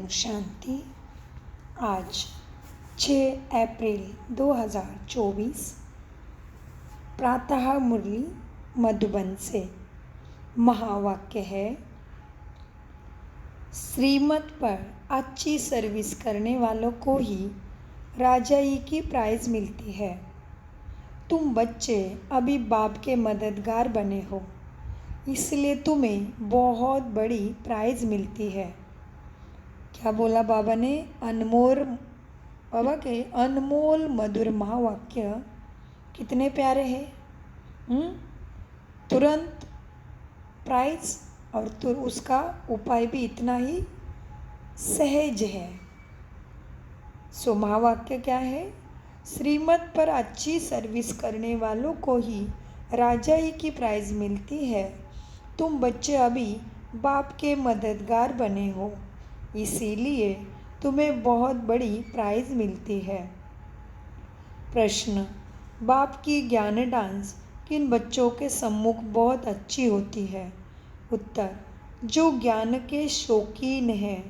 शांति। आज 6 अप्रैल 2024 प्रातः मुरली मधुबन से महावाक्य है। श्रीमत पर अच्छी सर्विस करने वालों को ही राजाई की प्राइज़ मिलती है। तुम बच्चे अभी बाप के मददगार बने हो, इसलिए तुम्हें बहुत बड़ी प्राइज़ मिलती है। क्या बोला बाबा ने? बाबा के अनमोल मधुर महावाक्य कितने प्यारे हैं। तुरंत प्राइज़ और उसका उपाय भी इतना ही सहज है। सो महावाक्य क्या है? श्रीमत पर अच्छी सर्विस करने वालों को ही राजाई की प्राइज़ मिलती है। तुम बच्चे अभी बाप के मददगार बने हो, इसीलिए तुम्हें बहुत बड़ी प्राइज़ मिलती है। प्रश्न: बाप की ज्ञान डांस किन बच्चों के सम्मुख बहुत अच्छी होती है? उत्तर: जो ज्ञान के शौकीन हैं,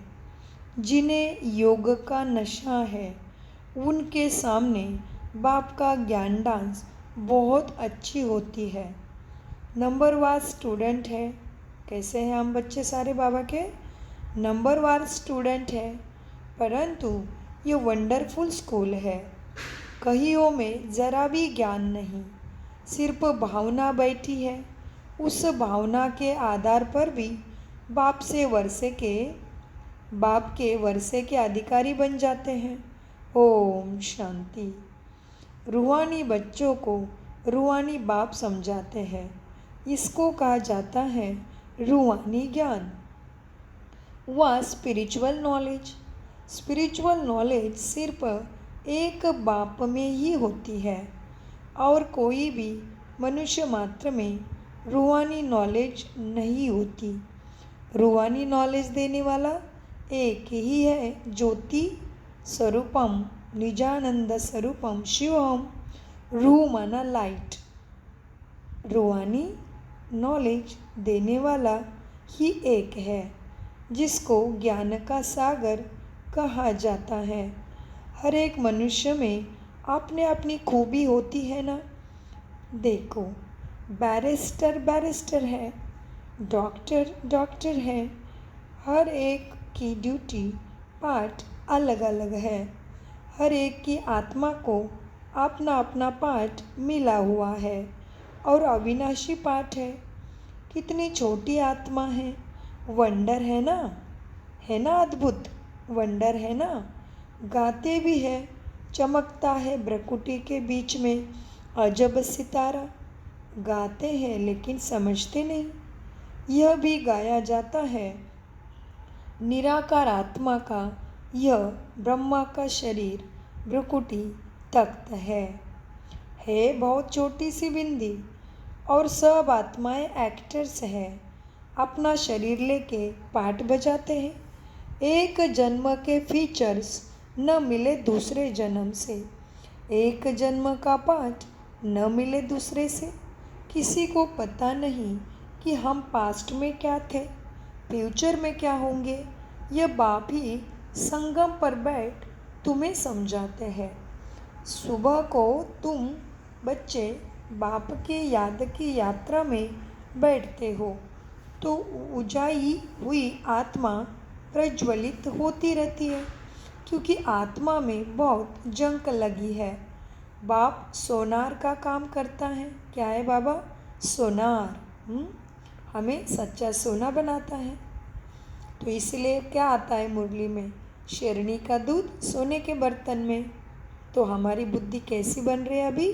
जिन्हें योग का नशा है, उनके सामने बाप का ज्ञान डांस बहुत अच्छी होती है। नंबरवार स्टूडेंट है। कैसे हैं हम बच्चे सारे बाबा के? नंबरवार स्टूडेंट है, परंतु ये वंडरफुल स्कूल है। कहियों में ज़रा भी ज्ञान नहीं, सिर्फ भावना बैठी है। उस भावना के आधार पर भी बाप के वर्षे के अधिकारी बन जाते हैं। ओम शांति। रूहानी बच्चों को रूहानी बाप समझाते हैं। इसको कहा जाता है रूहानी ज्ञान व स्पिरिचुअल नॉलेज। स्पिरिचुअल नॉलेज सिर्फ एक बाप में ही होती है और कोई भी मनुष्य मात्र में रूहानी नॉलेज नहीं होती। रूहानी नॉलेज देने वाला एक ही है, ज्योति स्वरूपम निजानंद स्वरूपम शिवम। रूह माना लाइट। रूहानी नॉलेज देने वाला ही एक है, जिसको ज्ञान का सागर कहा जाता है। हर एक मनुष्य में अपने अपनी खूबी होती है ना। देखो, बैरिस्टर है, डॉक्टर है। हर एक की ड्यूटी पार्ट अलग अलग है। हर एक की आत्मा को अपना अपना पार्ट मिला हुआ है और अविनाशी पार्ट है। कितनी छोटी आत्मा है, वंडर है ना? अद्भुत वंडर है ना? गाते भी है, चमकता है ब्रकुटी के बीच में अजब सितारा। गाते हैं लेकिन समझते नहीं। यह भी गाया जाता है, निराकार आत्मा का यह ब्रह्मा का शरीर ब्रकुटी तख्त है बहुत छोटी सी बिंदी और सब आत्माएं एक्टर्स है। अपना शरीर लेके पार्ट बजाते हैं। एक जन्म के फीचर्स न मिले दूसरे जन्म से, एक जन्म का पार्ट न मिले दूसरे से। किसी को पता नहीं कि हम पास्ट में क्या थे, फ्यूचर में क्या होंगे। यह बाप ही संगम पर बैठ तुम्हें समझाते हैं। सुबह को तुम बच्चे बाप के याद की यात्रा में बैठते हो तो उजाई हुई आत्मा प्रज्वलित होती रहती है, क्योंकि आत्मा में बहुत जंक लगी है। बाप सोनार का काम करता है। क्या है बाबा? सोनार। हमें सच्चा सोना बनाता है। तो इसलिए क्या आता है मुरली में? शेरनी का दूध सोने के बर्तन में। तो हमारी बुद्धि कैसी बन रही है अभी?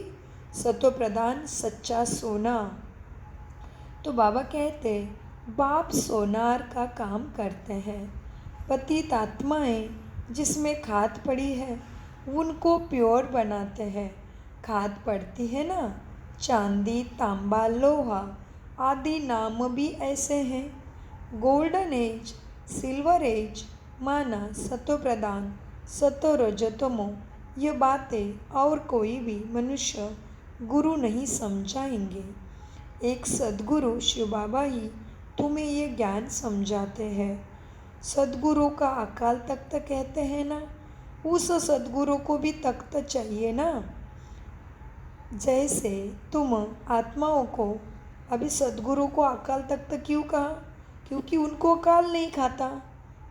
सतो प्रधान सच्चा सोना। तो बाबा कहते बाप सोनार का काम करते हैं। पतित आत्माएं जिसमें खाद पड़ी है, उनको प्योर बनाते हैं। खाद पड़ती है ना, चांदी, तांबा, लोहा आदि नाम भी ऐसे हैं। गोल्डन एज, सिल्वर एज माना सतो प्रधान, सतो रजतमो। ये बातें और कोई भी मनुष्य गुरु नहीं समझाएंगे। एक सद्गुरु शिव बाबा ही तुम्हें ये ज्ञान समझाते हैं। सद्गुरु का अकाल तख्त कहते हैं ना, उस सद्गुरु को भी तख्त चाहिए ना। जैसे तुम आत्माओं को, अभी सद्गुरु को अकाल तख्त क्यों कहा? क्योंकि उनको अकाल नहीं खाता।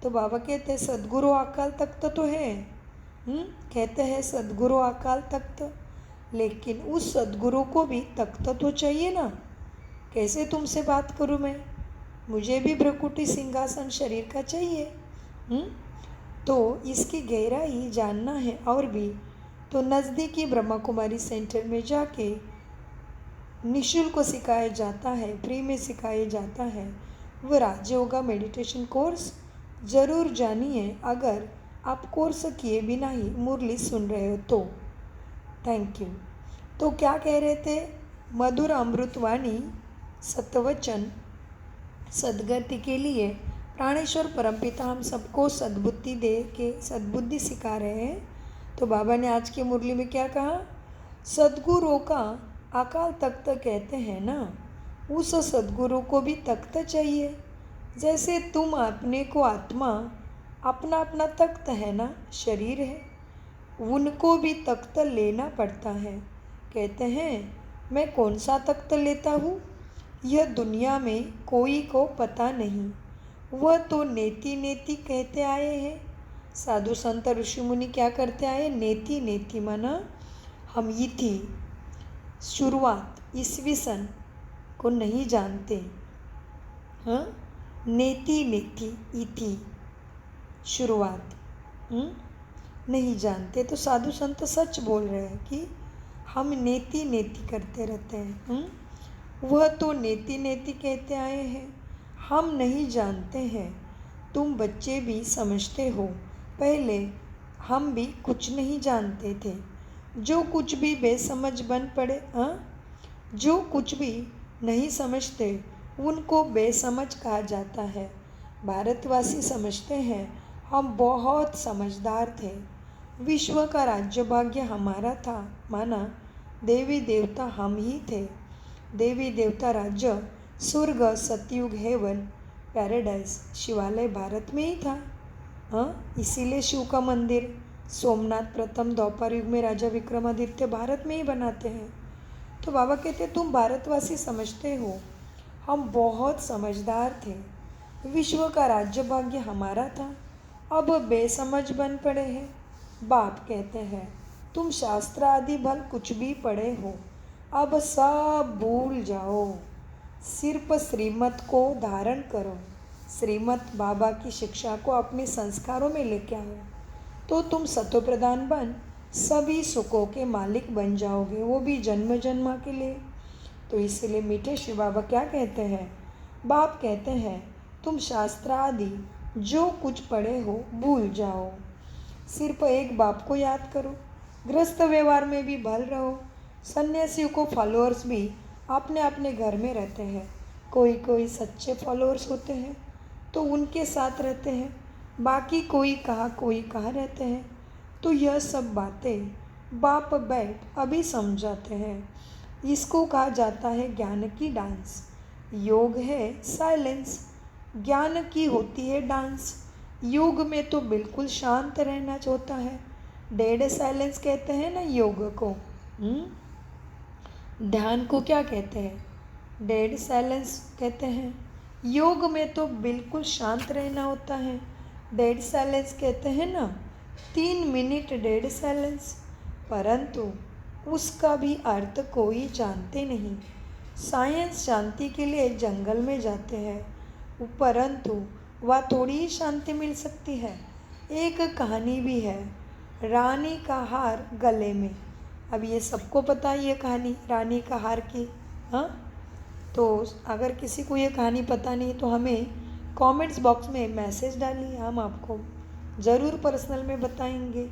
तो बाबा कहते हैं सद्गुरु अकाल तख्त तो है। कहते हैं सद्गुरु अकाल तख्त, लेकिन उस सद्गुरु को भी तख्त तो चाहिए ना। कैसे तुमसे बात करूं मैं? मुझे भी भ्रकुटी सिंहासन शरीर का चाहिए। तो इसकी गहराई जानना है और भी, तो नज़दीकी ब्रह्मा कुमारी सेंटर में जाके निःशुल्क सिखाया जाता है, फ्री में सिखाया जाता है वो राजयोगा मेडिटेशन कोर्स। ज़रूर जानिए अगर आप कोर्स किए बिना ही मुरली सुन रहे हो तो। Thank you. तो क्या कह रहे थे? मधुर अमृतवाणी सत्वचन सद्गति के लिए प्राणेश्वर परमपिता हम सबको सद्बुद्धि दे के सद्बुद्धि सिखा रहे हैं। तो बाबा ने आज की मुरली में क्या कहा? सद्गुरु का अकाल तख्त कहते हैं ना, उस सद्गुरु को भी तख्त चाहिए। जैसे तुम अपने को आत्मा, अपना अपना तख्त है ना, शरीर है, उनको भी तख्त लेना पड़ता है। कहते हैं मैं कौन सा तख्त लेता हूँ, यह दुनिया में कोई को पता नहीं। वह तो नेति नेति कहते आए हैं। साधु संत ऋषि मुनि क्या करते आए? नेति नेति माना हम ये थी शुरुआत, ईस्वी सन को नहीं जानते। हाँ, नेति नेति इति शुरुआत नहीं जानते। तो साधु संत सच बोल रहे हैं कि हम नेति नेति करते रहते हैं। वह तो नेति नेति कहते आए हैं, हम नहीं जानते हैं। तुम बच्चे भी समझते हो, पहले हम भी कुछ नहीं जानते थे। जो कुछ भी बेसमझ बन पड़े, जो कुछ भी नहीं समझते उनको बेसमझ कहा जाता है। भारतवासी समझते हैं हम बहुत समझदार थे, विश्व का राज्य भाग्य हमारा था, माना देवी देवता हम ही थे। देवी देवता राज्य, स्वर्ग, सतयुग, हेवन, पैराडाइज, शिवालय भारत में ही था। इसीलिए शिव का मंदिर सोमनाथ प्रथम द्वापर युग में राजा विक्रमादित्य भारत में ही बनाते हैं। तो बाबा कहते तुम भारतवासी समझते हो हम बहुत समझदार थे, विश्व का राज्य भाग्य हमारा था, अब बेसमझ बन पड़े हैं। बाप कहते हैं तुम शास्त्र आदि भल कुछ भी पढ़े हो, अब सब भूल जाओ, सिर्फ श्रीमत को धारण करो। श्रीमत बाबा की शिक्षा को अपने संस्कारों में लेके आओ, तो तुम सतो प्रधान बन सभी सुखों के मालिक बन जाओगे, वो भी जन्म जन्मा के लिए। तो इसलिए मीठे शिव बाबा क्या कहते हैं? बाप कहते हैं तुम शास्त्र आदि जो कुछ पढ़े हो भूल जाओ, सिर्फ एक बाप को याद करो। गृहस्थ व्यवहार में भी भल रहो। सन्यासियों को फॉलोअर्स भी अपने अपने घर में रहते हैं, कोई कोई सच्चे फॉलोअर्स होते हैं तो उनके साथ रहते हैं, बाकी कोई कहाँ रहते हैं। तो यह सब बातें बाप बैठ अभी समझाते हैं। इसको कहा जाता है ज्ञान की डांस। योग है साइलेंस, ज्ञान की होती है डांस। योग में तो बिल्कुल शांत रहना होता है, डेड साइलेंस कहते हैं ना योग को। ध्यान को क्या कहते हैं? डेड साइलेंस कहते हैं। योग में तो बिल्कुल शांत रहना होता है, डेड साइलेंस कहते हैं ना। 3 मिनट डेड साइलेंस, परंतु उसका भी अर्थ कोई जानते नहीं। साइंस शांति के लिए जंगल में जाते हैं, परंतु वह थोड़ी ही शांति मिल सकती है। एक कहानी भी है, रानी का हार गले में। अब ये सबको पता है ये कहानी रानी का हार की। तो अगर किसी को ये कहानी पता नहीं तो हमें कमेंट्स बॉक्स में मैसेज डालिए, हम आपको ज़रूर पर्सनल में बताएंगे,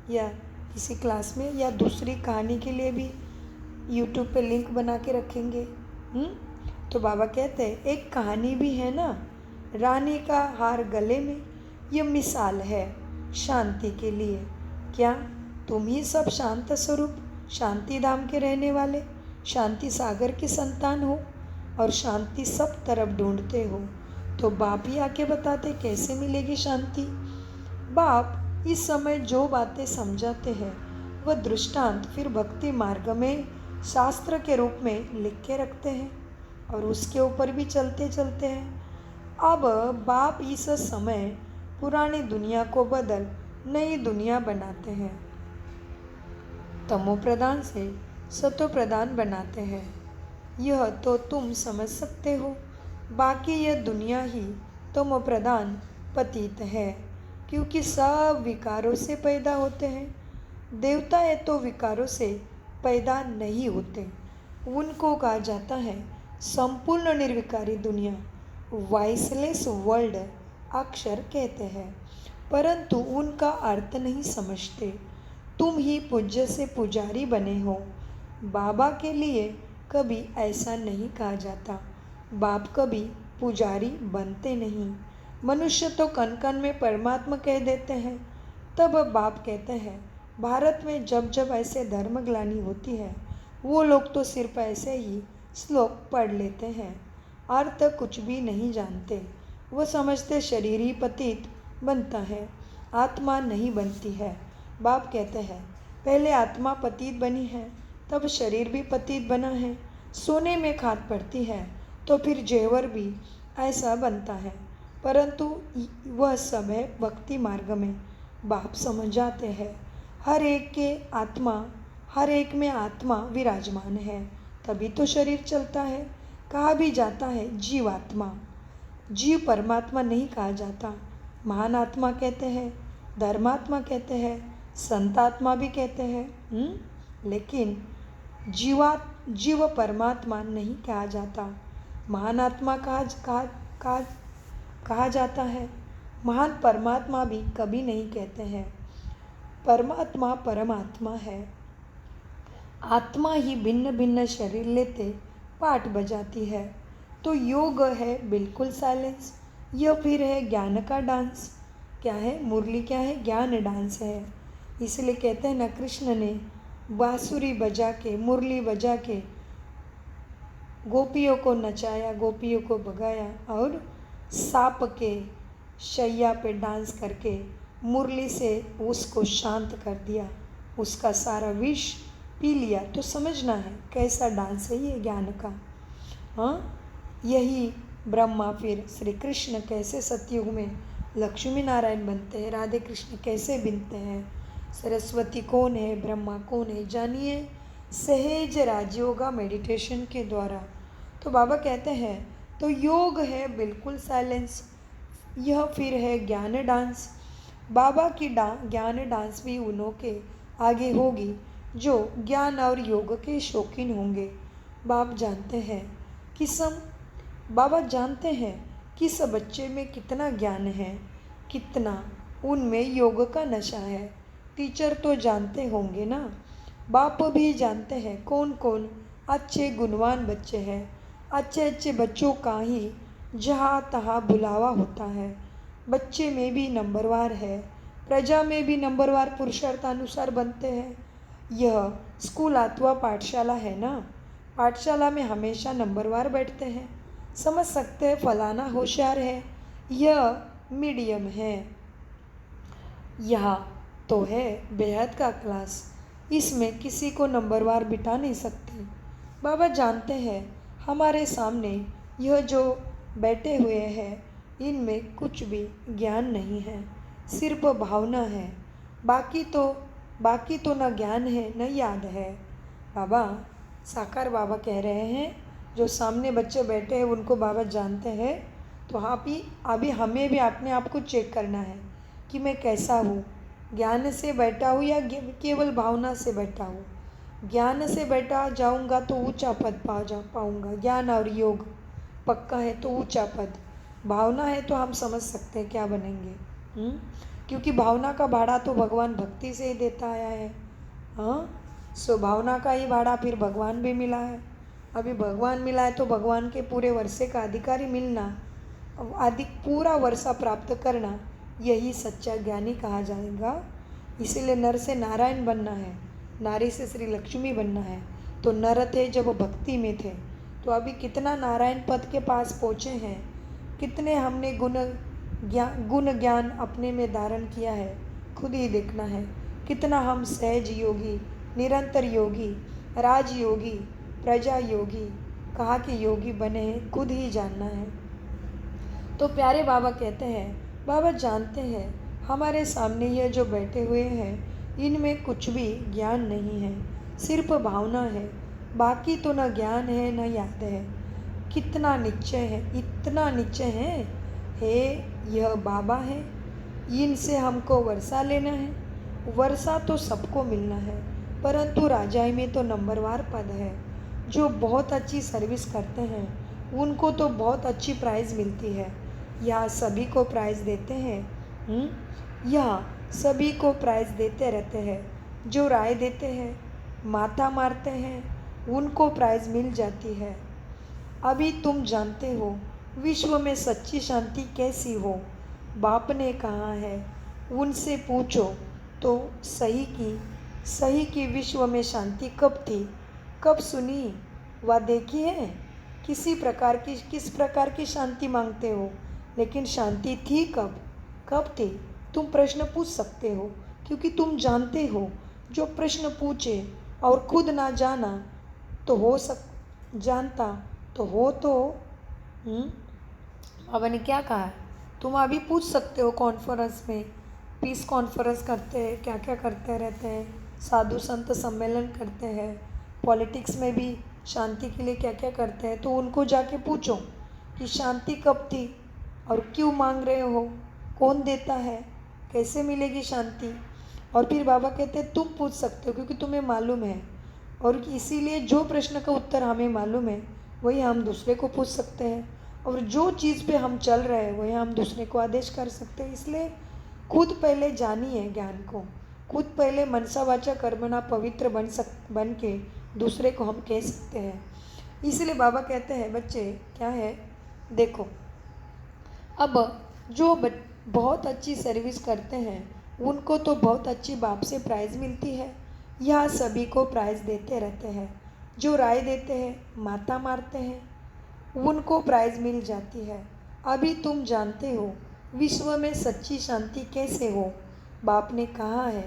या किसी क्लास में, या दूसरी कहानी के लिए भी यूट्यूब पे लिंक बना के रखेंगे। तो बाबा कहते हैं एक कहानी भी है ना, रानी का हार गले में। ये मिसाल है शांति के लिए। क्या तुम ही सब शांत स्वरूप, शांति धाम के रहने वाले, शांति सागर की संतान हो और शांति सब तरफ ढूंढते हो? तो बाप ही आके बताते कैसे मिलेगी शांति। बाप इस समय जो बातें समझाते हैं वह दृष्टांत फिर भक्ति मार्ग में शास्त्र के रूप में लिख के रखते हैं और उसके ऊपर भी चलते चलते हैं। अब बाप इस समय पुरानी दुनिया को बदल नई दुनिया बनाते हैं, तमो प्रधान से सतो प्रधान बनाते हैं। यह तो तुम समझ सकते हो। बाकी यह दुनिया ही तमो प्रधान पतित है, क्योंकि सब विकारों से पैदा होते हैं। देवता ये तो विकारों से पैदा नहीं होते, उनको कहा जाता है संपूर्ण निर्विकारी दुनिया, वॉइसलेस वर्ल्ड अक्षर कहते हैं, परंतु उनका अर्थ नहीं समझते। तुम ही पूज्य से पुजारी बने हो। बाबा के लिए कभी ऐसा नहीं कहा जाता। बाप कभी पुजारी बनते नहीं। मनुष्य तो कण कण में परमात्मा कह देते हैं। तब बाप कहते हैं भारत में जब जब ऐसे धर्मग्लानि होती है वो लोग तो सिर्फ ऐसे ही श्लोक पढ़ लेते हैं, अर्थ कुछ भी नहीं जानते। वो समझते शरीर ही पतित बनता है, आत्मा नहीं बनती है। बाप कहते हैं पहले आत्मा पतित बनी है, तब शरीर भी पतित बना है। सोने में खाद पड़ती है तो फिर जेवर भी ऐसा बनता है, परंतु वह सब है भक्ति मार्ग में। बाप समझाते हैं हर एक में आत्मा विराजमान है, तभी तो शरीर चलता है। कहा भी जाता है जीवात्मा, जीव परमात्मा नहीं कहा जाता। महान आत्मा कहते हैं, धर्मात्मा कहते हैं, संतात्मा भी कहते हैं, लेकिन जीव परमात्मा नहीं कहा जाता। महान आत्मा कहा जाता है, महान परमात्मा भी कभी नहीं कहते हैं। परमात्मा परमात्मा है। आत्मा ही भिन्न भिन्न शरीर लेते पाठ बजाती है। तो योग है बिल्कुल साइलेंस। यह फिर है ज्ञान का डांस। क्या है? मुरली क्या है? ज्ञान डांस है। इसलिए कहते हैं ना, कृष्ण ने बांसुरी बजा के, मुरली बजा के गोपियों को नचाया, गोपियों को भगाया और सांप के शैया पे डांस करके मुरली से उसको शांत कर दिया, उसका सारा विष पी लिया। तो समझना है कैसा डांस है ये ज्ञान का। हाँ, यही ब्रह्मा फिर श्री कृष्ण कैसे सतयुग में लक्ष्मी नारायण बनते हैं, राधे कृष्ण कैसे बनते हैं, सरस्वती कौन है, ब्रह्मा कौन है, जानिए सहज राजयोगा मेडिटेशन के द्वारा। तो बाबा कहते हैं तो योग है बिल्कुल साइलेंस। यह फिर है ज्ञान डांस। बाबा की ज्ञान डांस भी उन्हों के आगे होगी जो ज्ञान और योग के शौकीन होंगे। बाबा जानते हैं किस बच्चे में कितना ज्ञान है, कितना उनमें योग का नशा है। टीचर तो जानते होंगे ना, बाप भी जानते हैं कौन कौन अच्छे गुणवान बच्चे हैं। अच्छे अच्छे बच्चों का ही जहाँ तहाँ बुलावा होता है। बच्चे में भी नंबरवार है, प्रजा में भी नंबरवार पुरुषार्थानुसार बनते हैं। यह स्कूल अथवा पाठशाला है ना, पाठशाला में हमेशा नंबरवार बैठते हैं। समझ सकते हैं फलाना होशियार है, यह मीडियम है। यहाँ तो है बेहद का क्लास, इसमें किसी को नंबरवार बिठा नहीं सकते। बाबा जानते हैं हमारे सामने यह जो बैठे हुए हैं इनमें कुछ भी ज्ञान नहीं है, सिर्फ भावना है। बाकी तो न ज्ञान है न याद है। बाबा साकार बाबा कह रहे हैं जो सामने बच्चे बैठे हैं उनको बाबा जानते हैं। तो अभी हमें भी अपने आप को चेक करना है कि मैं कैसा हूँ, ज्ञान से बैठा हूँ या केवल भावना से बैठा हूँ। ज्ञान से बैठा जाऊँगा तो ऊंचा पद पाऊँगा, ज्ञान और योग पक्का है तो ऊंचा पद। भावना है तो हम समझ सकते हैं क्या बनेंगे, क्योंकि भावना का भाड़ा तो भगवान भक्ति से ही देता आया है। हाँ, सो भावना का ही भाड़ा फिर भगवान भी मिला है। अभी भगवान मिला है तो भगवान के पूरे वर्षे का अधिकारी मिलना, पूरा वर्षा प्राप्त करना, यही सच्चा ज्ञानी कहा जाएगा। इसीलिए नर से नारायण बनना है, नारी से श्री लक्ष्मी बनना है। तो नर थे जब भक्ति में थे, तो अभी कितना नारायण पद के पास पहुँचे हैं। कितने हमने गुण ज्ञान अपने में धारण किया है, खुद ही देखना है। कितना हम सहज योगी, निरंतर योगी, राजयोगी, प्रजा योगी, कहाँ के योगी बने हैं, खुद ही जानना है। तो प्यारे बाबा कहते हैं, बाबा जानते हैं हमारे सामने ये जो बैठे हुए हैं इनमें कुछ भी ज्ञान नहीं है, सिर्फ भावना है। बाकी तो न ज्ञान है न याद है। कितना निश्चय है, इतना निश्चय है। हे यह बाबा है, इनसे हमको वर्षा लेना है। वर्षा तो सबको मिलना है, परंतु राजाई में तो नंबरवार पद है। जो बहुत अच्छी सर्विस करते हैं उनको तो बहुत अच्छी प्राइज़ मिलती है। यहाँ सभी को प्राइज़ देते हैं, यहाँ सभी को प्राइज़ देते रहते हैं। जो राय देते हैं, माथा मारते हैं, उनको प्राइज़ मिल जाती है। अभी तुम जानते हो विश्व में सच्ची शांति कैसी हो। बाप ने कहा है, उनसे पूछो तो सही की विश्व में शांति कब थी, कब सुनी व देखी है। किस प्रकार की शांति मांगते हो, लेकिन शांति थी कब थी। तुम प्रश्न पूछ सकते हो, क्योंकि तुम जानते हो। जो प्रश्न पूछे और खुद ना जाना तो जानता तो हो तो बाबा ने क्या कहा है, तुम अभी पूछ सकते हो। कॉन्फ्रेंस में पीस कॉन्फ्रेंस करते हैं, क्या क्या करते रहते हैं, साधु संत सम्मेलन करते हैं, पॉलिटिक्स में भी शांति के लिए क्या क्या करते हैं। तो उनको जाके पूछो कि शांति कब थी और क्यों मांग रहे हो, कौन देता है, कैसे मिलेगी शांति। और फिर बाबा कहते हैं तुम पूछ सकते हो, क्योंकि तुम्हें मालूम है। और इसीलिए जो प्रश्न का उत्तर हमें मालूम है वही हम दूसरे को पूछ सकते हैं, और जो चीज़ पे हम चल रहे हैं वही हम दूसरे को आदेश कर सकते हैं। इसलिए खुद पहले जानिए ज्ञान को, खुद पहले मनसा वाचा कर्मणा पवित्र बन के दूसरे को हम कह सकते हैं। इसलिए बाबा कहते हैं बच्चे क्या है, देखो अब जो बहुत अच्छी सर्विस करते हैं उनको तो बहुत अच्छी बाप से प्राइज़ मिलती है। यहाँ सभी को प्राइज़ देते रहते हैं। जो राय देते हैं, माता मारते हैं, उनको प्राइज़ मिल जाती है। अभी तुम जानते हो विश्व में सच्ची शांति कैसे हो। बाप ने कहा है,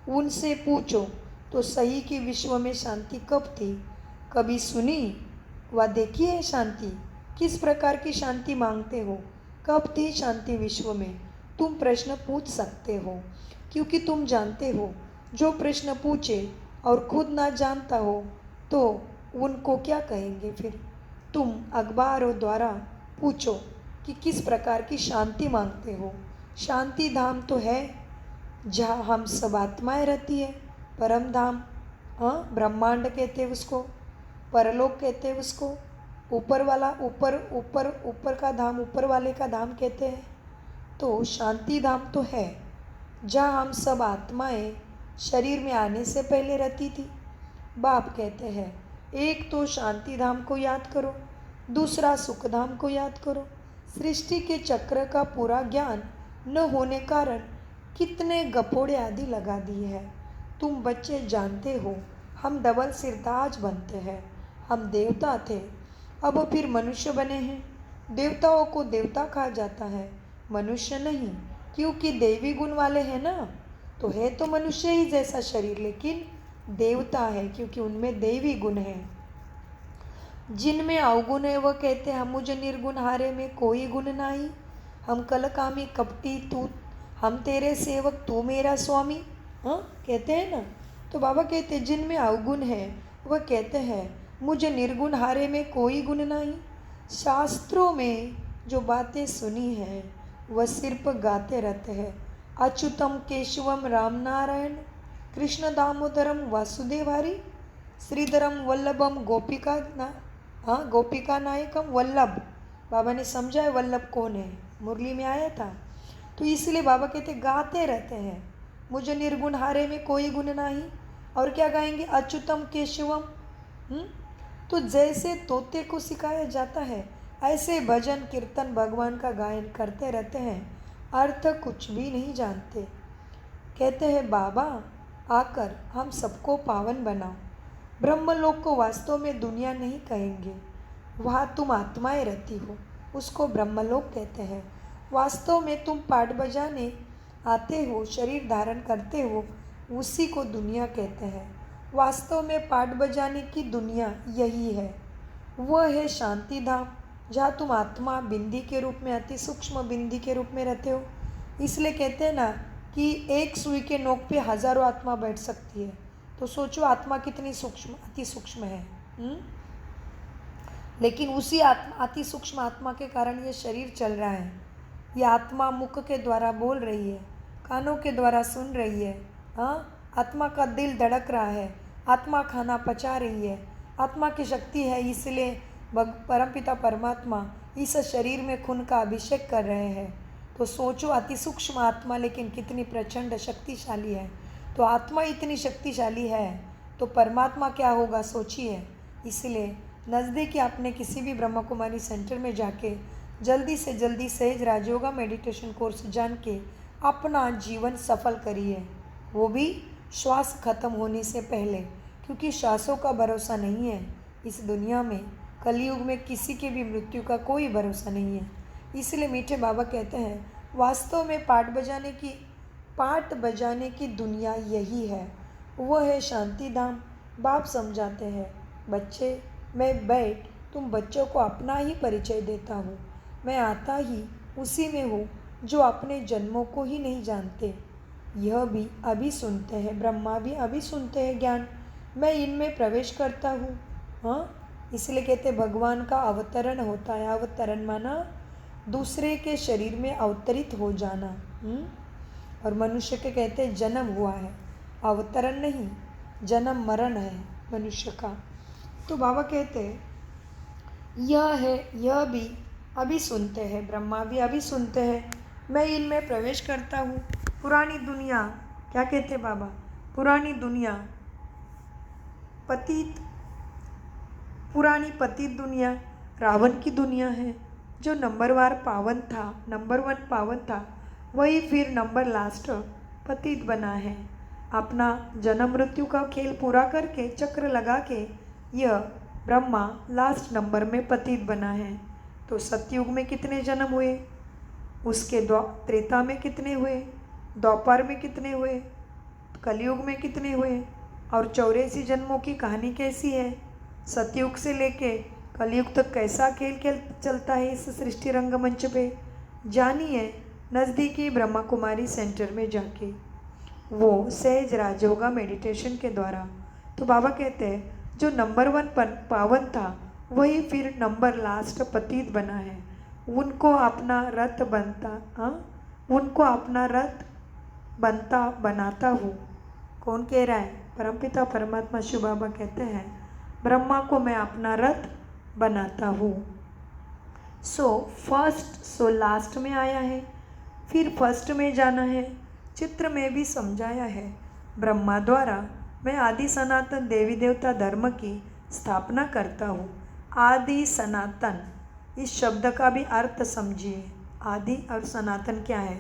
उनसे पूछो तो सही कि विश्व में शांति कब थी, कभी सुनी व देखी है शांति। किस प्रकार की शांति मांगते हो, कब थी शांति विश्व में। तुम प्रश्न पूछ सकते हो, क्योंकि तुम जानते हो। जो प्रश्न पूछे और खुद ना जानता हो तो उनको क्या कहेंगे फिर। तुम अखबारों द्वारा पूछो कि किस प्रकार की शांति मांगते हो। शांति धाम तो है जहाँ हम सब आत्माएं रहती है, परम धाम। हाँ, ब्रह्मांड कहते हैं उसको, परलोक कहते हैं उसको, ऊपर वाला ऊपर का धाम, ऊपर वाले का धाम कहते हैं। तो शांति धाम तो है जहाँ हम सब आत्माएं शरीर में आने से पहले रहती थी। बाप कहते हैं एक तो शांति धाम को याद करो, दूसरा सुख धाम को याद करो। सृष्टि के चक्र का पूरा ज्ञान न होने कारण कितने गपोड़े आदि लगा दिए हैं। तुम बच्चे जानते हो हम डबल सिरताज बनते हैं। हम देवता थे, अब फिर मनुष्य बने हैं। देवताओं को देवता कहा जाता है, मनुष्य नहीं, क्योंकि देवी गुण वाले हैं ना। तो है तो मनुष्य ही जैसा शरीर, लेकिन देवता है क्योंकि उनमें देवी गुण है। जिनमें अवगुण है वह कहते हैं हम मुझे निर्गुण हारे में कोई गुण नहीं। हम कलकामी कपटी तू, हम तेरे सेवक तू मेरा स्वामी। हाँ, कहते हैं ना। तो बाबा कहते हैं जिनमें अवगुण है वह कहते हैं मुझे निर्गुण हारे में कोई गुण नहीं। शास्त्रों में जो बातें सुनी हैं वह सिर्फ गाते रहते हैं। अच्युतम केशवम राम नारायण, कृष्ण दामोदरम वासुदेवारी, श्रीधरम वल्लभम गोपिका नायकम वल्लभ। बाबा ने समझाया वल्लभ कौन है, मुरली में आया था। तो इसलिए बाबा कहते गाते रहते हैं मुझे निर्गुण हारे में कोई गुण नहीं। और क्या गाएंगे, अच्युतम केशवम। तो जैसे तोते को सिखाया जाता है ऐसे भजन कीर्तन भगवान का गायन करते रहते हैं, अर्थ कुछ भी नहीं जानते। कहते हैं बाबा आकर हम सबको पावन बनाओ। ब्रह्मलोक को वास्तव में दुनिया नहीं कहेंगे, वहाँ तुम आत्माएं रहती हो, उसको ब्रह्मलोक कहते हैं। वास्तव में तुम पाठ बजाने आते हो, शरीर धारण करते हो, उसी को दुनिया कहते हैं। वास्तव में पाठ बजाने की दुनिया यही है। वह है शांति धाम, जहाँ तुम आत्मा बिंदी के रूप में, अति सूक्ष्म बिंदी के रूप में रहते हो। इसलिए कहते हैं ना कि एक सुई के नोक पे हजारों आत्मा बैठ सकती है। तो सोचो आत्मा कितनी सूक्ष्म, अति सूक्ष्म है। लेकिन उसी आत्मा, अति सूक्ष्म आत्मा के कारण ये शरीर चल रहा है। ये आत्मा मुख के द्वारा बोल रही है, कानों के द्वारा सुन रही है। आत्मा का दिल धड़क रहा है, आत्मा खाना पचा रही है, आत्मा की शक्ति है। इसलिए परमपिता परमात्मा इस शरीर में खून का अभिषेक कर रहे हैं। तो सोचो अति सूक्ष्म आत्मा लेकिन कितनी प्रचंड शक्तिशाली है। तो आत्मा इतनी शक्तिशाली है तो परमात्मा क्या होगा, सोचिए। इसलिए नज़दीकी आपने किसी भी ब्रह्मा कुमारी सेंटर में जाके जल्दी से जल्दी सहज राजयोगा मेडिटेशन कोर्स जान के अपना जीवन सफल करिए, वो भी श्वास खत्म होने से पहले, क्योंकि श्वासों का भरोसा नहीं है इस दुनिया में। कलयुग में किसी के भी मृत्यु का कोई भरोसा नहीं है। इसलिए मीठे बाबा कहते हैं वास्तव में पाठ बजाने की दुनिया यही है। वह है शांति धाम। बाप समझाते हैं, बच्चे मैं बैठ तुम बच्चों को अपना ही परिचय देता हूँ। मैं आता ही उसी में हूँ जो अपने जन्मों को ही नहीं जानते। यह भी अभी सुनते हैं, ब्रह्मा भी अभी सुनते हैं ज्ञान। मैं इनमें प्रवेश करता हूँ। इसलिए कहते भगवान का अवतरण होता है। अवतरण माना दूसरे के शरीर में अवतरित हो जाना। और मनुष्य के कहते जन्म हुआ है, अवतरण नहीं, जन्म मरण है मनुष्य का। तो बाबा कहते यह भी अभी सुनते हैं, ब्रह्मा भी अभी सुनते हैं। मैं इनमें प्रवेश करता हूँ। पुरानी दुनिया, क्या कहते बाबा, पुरानी दुनिया पुरानी पतित दुनिया रावण की दुनिया है। जो नंबर 1 पावन था, वही फिर नंबर लास्ट पतित बना है। अपना जन्म मृत्यु का खेल पूरा करके चक्र लगा के यह ब्रह्मा लास्ट नंबर में पतित बना है। तो सतयुग में कितने जन्म हुए, उसके त्रेता में कितने हुए, द्वापर में कितने हुए, कलयुग में कितने हुए, और 84 जन्मों की कहानी कैसी है। सतयुग से लेके कलयुग तक कैसा खेल चलता है इस सृष्टि रंगमंच पे, जानिए नज़दीकी ब्रह्मा कुमारी सेंटर में जाके, वो सहज राजयोगा मेडिटेशन के द्वारा। तो बाबा कहते हैं जो नंबर 1 पावन था, वही फिर नंबर लास्ट पतित बना है। उनको अपना रथ बनाता हूँ। कौन कह रहा है, परमपिता परमात्मा शिव बाबा कहते हैं ब्रह्मा को मैं अपना रथ बनाता हूँ। सो लास्ट में आया है, फिर फर्स्ट में जाना है। चित्र में भी समझाया है, ब्रह्मा द्वारा मैं आदि सनातन देवी देवता धर्म की स्थापना करता हूँ। आदि सनातन, इस शब्द का भी अर्थ समझिए। आदि और सनातन क्या है?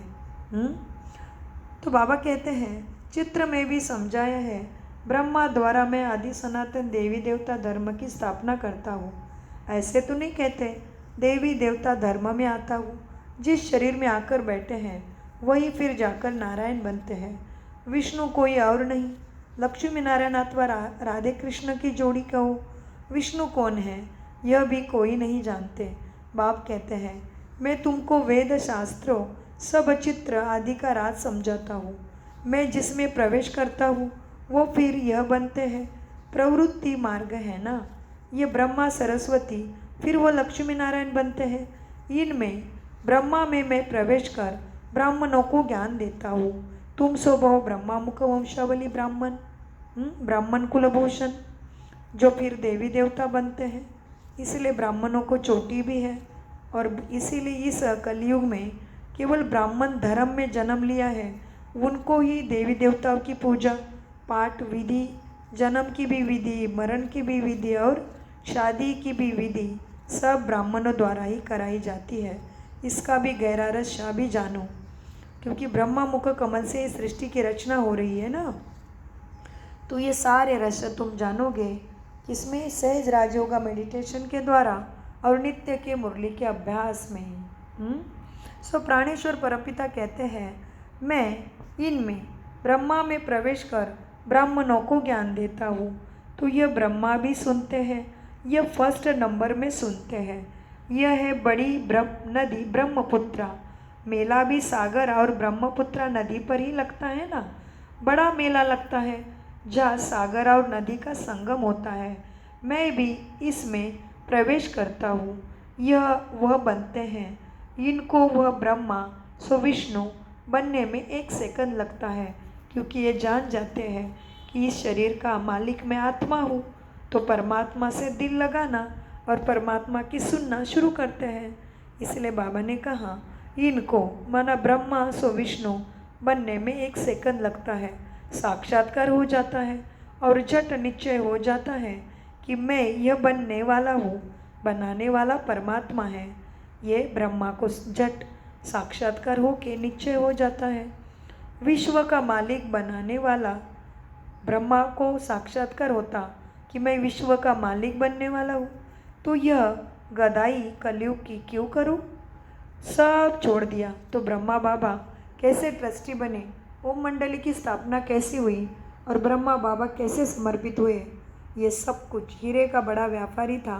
तो बाबा कहते हैं चित्र में भी समझाया है, ब्रह्मा द्वारा मैं आदि सनातन देवी देवता धर्म की स्थापना करता हूँ। ऐसे तो नहीं कहते देवी देवता धर्म में आता हूँ। जिस शरीर में आकर बैठे हैं वही फिर जाकर नारायण बनते हैं। विष्णु कोई और नहीं, लक्ष्मी नारायण अथवा राधे कृष्ण की जोड़ी कहो। विष्णु कौन है यह भी कोई नहीं जानते। बाप कहते हैं मैं तुमको वेद शास्त्रों सब चित्र आदि का राज समझाता हूँ। मैं जिसमें प्रवेश करता हूँ वो फिर यह बनते हैं। प्रवृत्ति मार्ग है ना, ये ब्रह्मा सरस्वती फिर वो लक्ष्मी नारायण बनते हैं। इनमें ब्रह्मा में मैं प्रवेश कर ब्राह्मणों को ज्ञान देता हूँ। तुम स्वभाव ब्रह्मा मुख वंशावली ब्राह्मण कुलभूषण, जो फिर देवी देवता बनते हैं। इसलिए ब्राह्मणों को चोटी भी है, और इसीलिए इस कलयुग में केवल ब्राह्मण धर्म में जन्म लिया है उनको ही देवी देवताओं की पूजा पाठ विधि, जन्म की भी विधि, मरण की भी विधि और शादी की भी विधि सब ब्राह्मणों द्वारा ही कराई जाती है। इसका भी गहरा रहस्य भी जानो, क्योंकि ब्रह्मा मुख कमल से सृष्टि की रचना हो रही है ना। तो ये सारे रहस्य तुम जानोगे किसमें, सहज राजयोगा मेडिटेशन के द्वारा और नित्य के मुरली के अभ्यास में। सो प्राणेश्वर परमपिता कहते हैं, मैं इनमें ब्रह्मा में प्रवेश कर ब्राह्मणों को ज्ञान देता हूँ। तो यह ब्रह्मा भी सुनते हैं, यह फर्स्ट नंबर में सुनते हैं। यह है बड़ी नदी ब्रह्मपुत्रा। मेला भी सागर और ब्रह्मपुत्रा नदी पर ही लगता है ना। बड़ा मेला लगता है जहाँ सागर और नदी का संगम होता है। मैं भी इसमें प्रवेश करता हूँ। यह वह बनते हैं, इनको वह ब्रह्मा सो विष्णु बनने में 1 सेकंड लगता है, क्योंकि ये जान जाते हैं कि इस शरीर का मालिक मैं आत्मा हूँ। तो परमात्मा से दिल लगाना और परमात्मा की सुनना शुरू करते हैं। इसलिए बाबा ने कहा, इनको माना ब्रह्मा सो विष्णु बनने में 1 सेकंड लगता है, साक्षात्कार हो जाता है और झट निश्चय हो जाता है कि मैं यह बनने वाला हूँ। बनाने वाला परमात्मा है। ये ब्रह्मा को झट साक्षात्कार हो के निश्चय हो जाता है। विश्व का मालिक बनाने वाला ब्रह्मा को साक्षात्कार होता कि मैं विश्व का मालिक बनने वाला हूँ, तो यह गदाई कलयुग की क्यों करूँ। सब छोड़ दिया। तो ब्रह्मा बाबा कैसे ट्रस्टी बने, ओम मंडली की स्थापना कैसी हुई और ब्रह्मा बाबा कैसे समर्पित हुए, ये सब कुछ। हीरे का बड़ा व्यापारी था,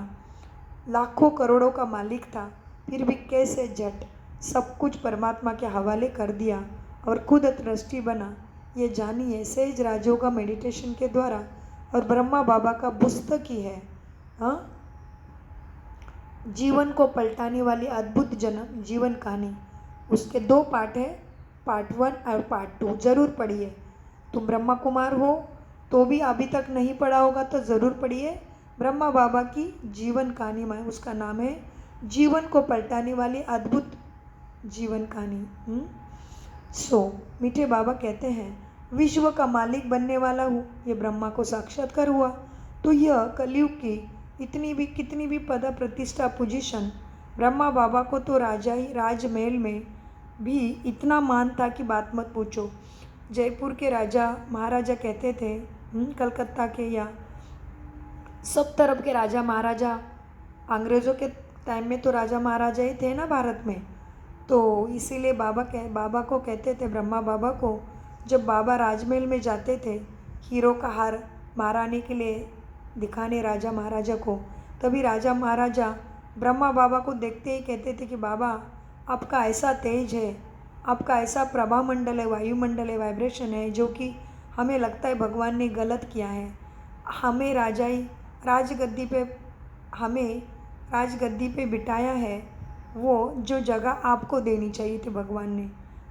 लाखों करोड़ों का मालिक था, फिर भी कैसे झट सब कुछ परमात्मा के हवाले कर दिया और खुद ट्रस्टी बना। ये जानिए सहज राजयोगा मेडिटेशन के द्वारा और ब्रह्मा बाबा का पुस्तक ही है। हाँ, जीवन को पलटाने वाली अद्भुत जन्म जीवन कहानी। उसके 2 पार्ट है, पार्ट 1 और पार्ट 2। ज़रूर पढ़िए। तुम ब्रह्मा कुमार हो तो भी अभी तक नहीं पढ़ा होगा तो ज़रूर पढ़िए ब्रह्मा बाबा की जीवन कहानी में। उसका नाम है जीवन को पलटाने वाली अद्भुत जीवन कहानी। सो मीठे बाबा कहते हैं, विश्व का मालिक बनने वाला हूँ, ये ब्रह्मा को साक्षात्कार हुआ। तो यह कलयुग की इतनी भी कितनी भी पद प्रतिष्ठा पोजीशन, ब्रह्मा बाबा को तो राजा ही राजमहल में भी इतना मान था कि बात मत पूछो। जयपुर के राजा महाराजा कहते थे, कलकत्ता के या सब तरफ के राजा महाराजा, अंग्रेज़ों के टाइम में तो राजा महाराजा ही थे ना भारत में। तो इसीलिए बाबा को कहते थे, ब्रह्मा बाबा को, जब बाबा राजमहल में जाते थे हीरो का हार महारानी के लिए दिखाने राजा महाराजा को, तभी राजा महाराजा ब्रह्मा बाबा को देखते ही कहते थे कि बाबा आपका ऐसा तेज है, आपका ऐसा प्रभा मंडल है, वायुमंडल है, वाइब्रेशन है, जो कि हमें लगता है भगवान ने गलत किया है। हमें राजगद्दी पे बिठाया है, वो जो जगह आपको देनी चाहिए थी भगवान ने।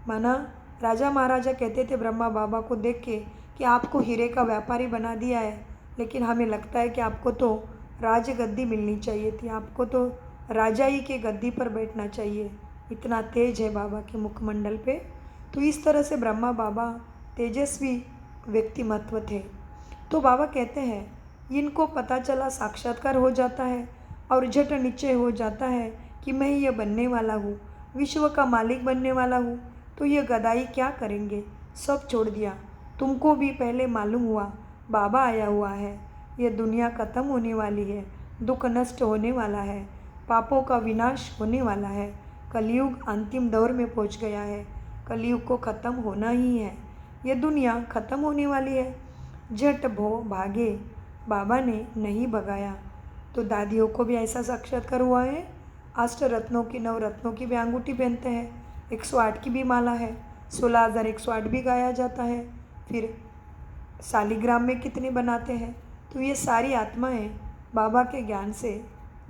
माना राजा महाराजा कहते थे ब्रह्मा बाबा को देख के कि आपको हीरे का व्यापारी बना दिया है, लेकिन हमें लगता है कि आपको तो राजगद्दी मिलनी चाहिए थी, आपको तो राजा ही के गद्दी पर बैठना चाहिए। इतना तेज है बाबा के मुखमंडल पे। तो इस तरह से ब्रह्मा बाबा तेजस्वी व्यक्तिमत्व थे। तो बाबा कहते हैं, इनको पता चला, साक्षात्कार हो जाता है और झट निश्चय हो जाता है कि मैं ये बनने वाला हूँ, विश्व का मालिक बनने वाला हूँ। तो ये गदाई क्या करेंगे, सब छोड़ दिया। तुमको भी पहले मालूम हुआ बाबा आया हुआ है, ये दुनिया ख़त्म होने वाली है, दुख नष्ट होने वाला है, पापों का विनाश होने वाला है, कलयुग अंतिम दौर में पहुँच गया है, कलयुग को ख़त्म होना ही है, ये दुनिया ख़त्म होने वाली है। झट भागे। बाबा ने नहीं भगाया। तो दादियों को भी ऐसा साक्षात्कार हुआ है। 8 रत्नों की 9 रत्नों की भी अंगूठी पहनते हैं, 108 की भी माला है, 16,108 भी गाया जाता है। फिर शालिग्राम में कितने बनाते हैं। तो ये सारी आत्माएं बाबा के ज्ञान से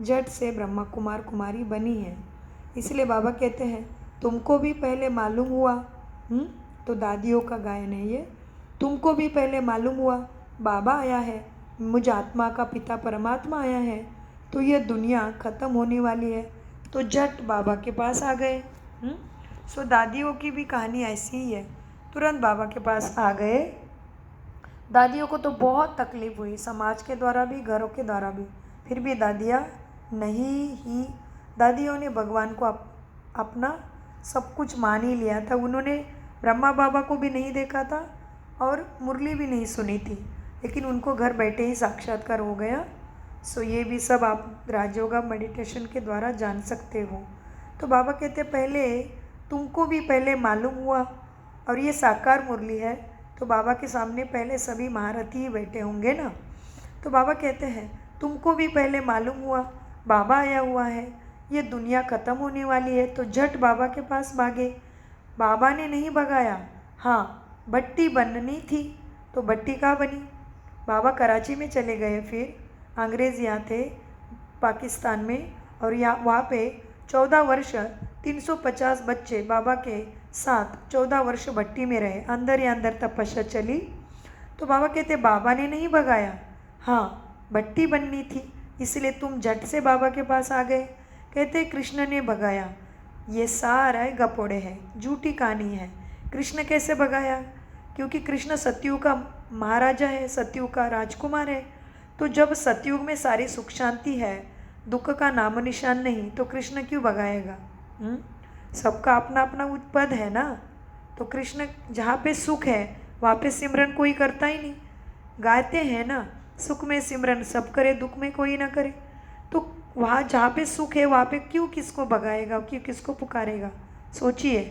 झट से ब्रह्मा कुमार कुमारी बनी है। इसलिए बाबा कहते हैं, तुमको भी पहले मालूम हुआ। तो दादियों का गायन है ये। तुमको भी पहले मालूम हुआ बाबा आया है, मुझ आत्मा का पिता परमात्मा आया है, तो यह दुनिया ख़त्म होने वाली है। तो झट बाबा के पास आ गए। सो दादियों की भी कहानी ऐसी ही है, तुरंत बाबा के पास आ गए। दादियों को तो बहुत तकलीफ़ हुई, समाज के द्वारा भी, घरों के द्वारा भी, फिर भी दादियों ने भगवान को अपना सब कुछ मान ही लिया था। उन्होंने ब्रह्मा बाबा को भी नहीं देखा था और मुरली भी नहीं सुनी थी, लेकिन उनको घर बैठे ही साक्षात्कार हो गया। सो ये भी सब आप राजयोगा मेडिटेशन के द्वारा जान सकते हो। तो बाबा कहते पहले तुमको भी पहले मालूम हुआ, और ये साकार मुरली है तो बाबा के सामने पहले सभी महारथी ही बैठे होंगे ना। तो बाबा कहते हैं तुमको भी पहले मालूम हुआ बाबा आया हुआ है, ये दुनिया ख़त्म होने वाली है, तो झट बाबा के पास भागे। बाबा ने नहीं भगाया, हाँ भट्टी बननी थी तो भट्टी कहाँ बनी? बाबा कराची में चले गए, फिर अंग्रेज़ यहाँ थे पाकिस्तान में, और यहाँ वहाँ पे 14 वर्ष 350 बच्चे बाबा के साथ 14 वर्ष भट्टी में रहे, अंदर ही अंदर तपस्या चली। तो बाबा कहते बाबा ने नहीं भगाया, हाँ भट्टी बननी थी, इसलिए तुम झट से बाबा के पास आ गए। कहते कृष्ण ने भगाया, ये सारा गपोड़े है, झूठी कहानी है। कृष्ण कैसे भगाया? क्योंकि कृष्ण सतयुग का महाराजा है, सतयुग का राजकुमार है। तो जब सतयुग में सारी सुख शांति है, दुख का नामो निशान नहीं, तो कृष्ण क्यों भगाएगा? सबका अपना अपना पद है ना। तो कृष्ण जहाँ पे सुख है वहाँ पे सिमरन कोई करता ही नहीं। गाते हैं ना, सुख में सिमरन सब करे, दुख में कोई ना करे। तो वहाँ जहाँ पे सुख है वहाँ पे क्यों किसको भगाएगा, क्यों किसको पुकारेगा? सोचिए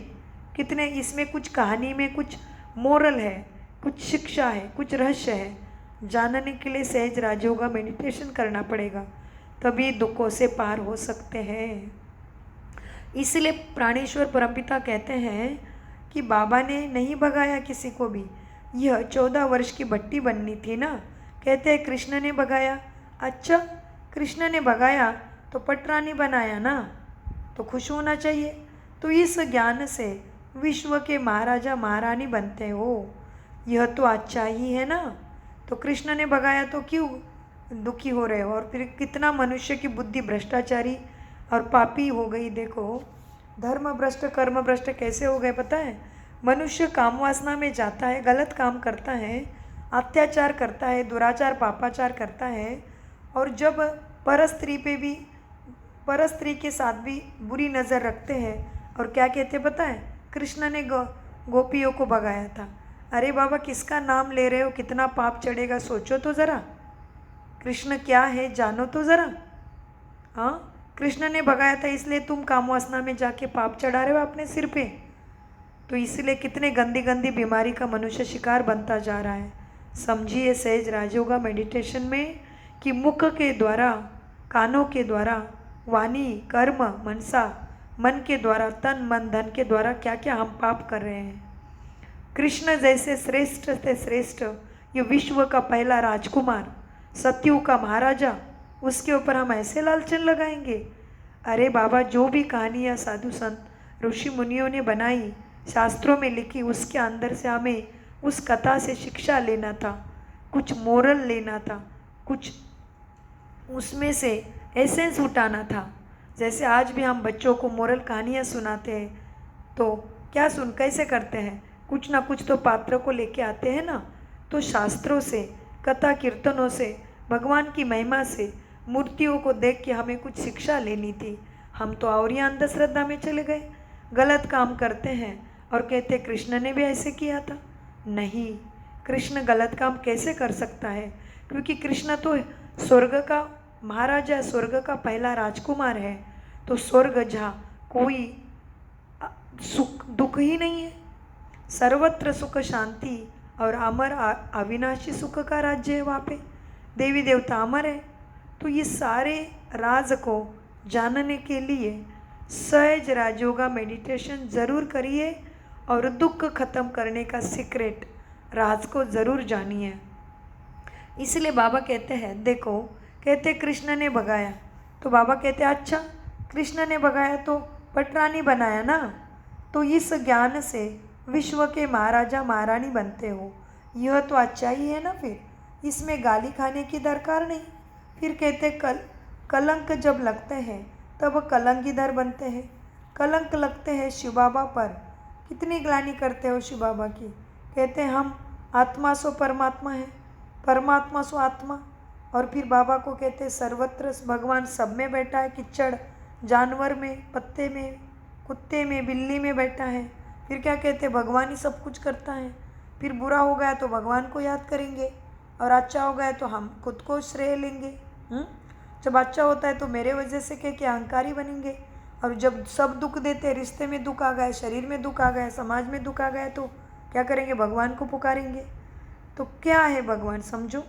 कितने इसमें कुछ कहानी में कुछ मोरल है, कुछ शिक्षा है, कुछ रहस्य है। जानने के लिए सहज राजयोगा मेडिटेशन करना पड़ेगा, तभी दुखों से पार हो सकते हैं। इसलिए प्राणेश्वर परमपिता कहते हैं कि बाबा ने नहीं भगाया किसी को भी, यह 14 वर्ष की भट्टी बननी थी ना। कहते हैं कृष्ण ने भगाया। अच्छा, कृष्ण ने भगाया तो पटरानी बनाया ना, तो खुश होना चाहिए। तो इस ज्ञान से विश्व के महाराजा महारानी बनते हो, यह तो अच्छा ही है ना। तो कृष्ण ने भगाया तो क्यों दुखी हो रहे हो? और फिर कितना मनुष्य की बुद्धि भ्रष्टाचारी और पापी हो गई। देखो धर्म भ्रष्ट कर्म भ्रष्ट कैसे हो गए पता है? मनुष्य काम वासना में जाता है, गलत काम करता है, अत्याचार करता है, दुराचार पापाचार करता है, और जब पर स्त्री के साथ भी बुरी नज़र रखते हैं, और क्या कहते पता है? कृष्ण ने गोपियों को भगाया था। अरे बाबा किसका नाम ले रहे हो, कितना पाप चढ़ेगा, सोचो तो ज़रा। कृष्ण क्या है जानो तो ज़रा। हाँ, कृष्ण ने भगाया था इसलिए तुम काम वासना में जाके पाप चढ़ा रहे हो अपने सिर पे। तो इसलिए कितने गंदी गंदी बीमारी का मनुष्य शिकार बनता जा रहा है। समझिए सहज राजयोगा मेडिटेशन में कि मुख के द्वारा, कानों के द्वारा, वाणी कर्म मनसा, मन के द्वारा, तन मन धन के द्वारा क्या क्या हम पाप कर रहे हैं। कृष्ण जैसे श्रेष्ठ से श्रेष्ठ, ये विश्व का पहला राजकुमार, सतयुग का महाराजा, उसके ऊपर हम ऐसे लालचन लगाएंगे? अरे बाबा जो भी कहानियाँ साधु संत ऋषि मुनियों ने बनाई, शास्त्रों में लिखी, उसके अंदर से हमें उस कथा से शिक्षा लेना था, कुछ मोरल लेना था, कुछ उसमें से एसेंस उठाना था। जैसे आज भी हम बच्चों को मोरल कहानियाँ सुनाते हैं, तो क्या कैसे करते हैं? कुछ ना कुछ तो पात्र को लेके आते हैं ना। तो शास्त्रों से, कथा कीर्तनों से, भगवान की महिमा से, मूर्तियों को देख के हमें कुछ शिक्षा लेनी थी। हम तो और ही अंधश्रद्धा में चले गए, गलत काम करते हैं और कहते कृष्ण ने भी ऐसे किया था। नहीं, कृष्ण गलत काम कैसे कर सकता है? क्योंकि कृष्ण तो स्वर्ग का महाराजा, स्वर्ग का पहला राजकुमार है। तो स्वर्ग जहाँ कोई सुख दुख ही नहीं है, सर्वत्र सुख शांति और अमर अविनाशी सुख का राज्य है। वहाँ पे देवी देवता अमर है। तो ये सारे राज को जानने के लिए सहज राजयोगा मेडिटेशन ज़रूर करिए और दुख खत्म करने का सीक्रेट राज को ज़रूर जानिए। इसलिए बाबा कहते हैं, देखो कहते कृष्ण ने भगाया, तो बाबा कहते अच्छा कृष्ण ने भगाया तो पटरानी बनाया ना। तो इस ज्ञान से विश्व के महाराजा महारानी बनते हो, यह तो अच्छा ही है ना। फिर इसमें गाली खाने की दरकार नहीं। फिर कहते कलंक जब लगते हैं तब कलंकीधर बनते हैं। कलंक लगते हैं शिव बाबा पर, कितनी ग्लानि करते हो शिव बाबा की। कहते हैं हम आत्मा सो परमात्मा है, परमात्मा सो आत्मा। और फिर बाबा को कहते हैं सर्वत्र भगवान सब में बैठा है, किचड़ जानवर में, पत्ते में, कुत्ते में, बिल्ली में बैठा है। फिर क्या कहते हैं भगवान ही सब कुछ करता है। फिर बुरा हो गया तो भगवान को याद करेंगे और अच्छा हो गया तो हम खुद को श्रेय लेंगे। जब अच्छा होता है तो मेरे वजह से क्या अहंकारी बनेंगे, और जब सब दुख देते, रिश्ते में दुख आ गए, शरीर में दुख आ गए, समाज में दुख आ गए, तो क्या करेंगे, भगवान को पुकारेंगे। तो क्या है भगवान, समझो।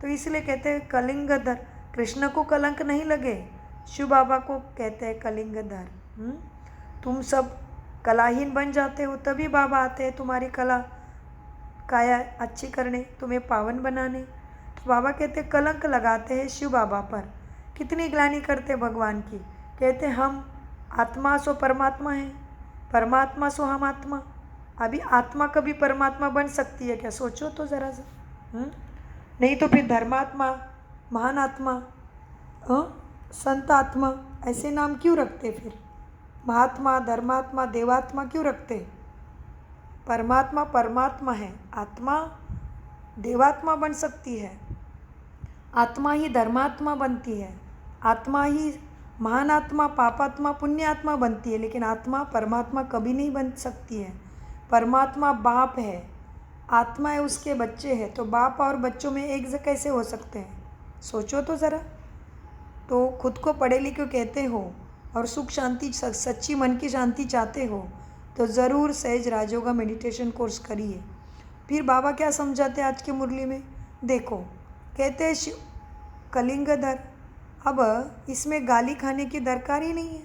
तो इसलिए कहते हैं कलिंगधर, कृष्ण को कलंक नहीं लगे, शिव बाबा को कहते हैं कलिंगधर। तुम सब कलाहीन बन जाते हो, तभी बाबा आते हैं तुम्हारी कला काया अच्छी करने, तुम्हें पावन बनाने। तो बाबा कहते कलंक लगाते हैं शिव बाबा पर, कितनी ग्लानि करते भगवान की। कहते हम आत्मा सो परमात्मा है, परमात्मा सो हम आत्मा। अभी आत्मा कभी परमात्मा बन सकती है क्या, सोचो तो ज़रा सा। नहीं तो फिर धर्मात्मा, महान आत्मा, संत आत्मा, ऐसे नाम क्यों रखते फिर। महात्मा, धर्मात्मा, देवात्मा क्यों रखते। परमात्मा परमात्मा है, आत्मा देवात्मा बन सकती है, आत्मा ही धर्मात्मा बनती है, आत्मा ही महान आत्मा, पापात्मा, पुण्यात्मा बनती है, लेकिन आत्मा परमात्मा कभी नहीं बन सकती है। परमात्मा बाप है, आत्मा है उसके बच्चे हैं, तो बाप और बच्चों में एक कैसे हो सकते हैं, सोचो तो ज़रा। तो खुद को पढ़े लिखे कहते हो और सुख शांति, सच्ची मन की शांति चाहते हो, तो ज़रूर सहज राजयोगा मेडिटेशन कोर्स करिए। फिर बाबा क्या समझाते हैं आज की मुरली में, देखो। कहते हैं कलिंगधर, अब इसमें गाली खाने की दरकार ही नहीं है।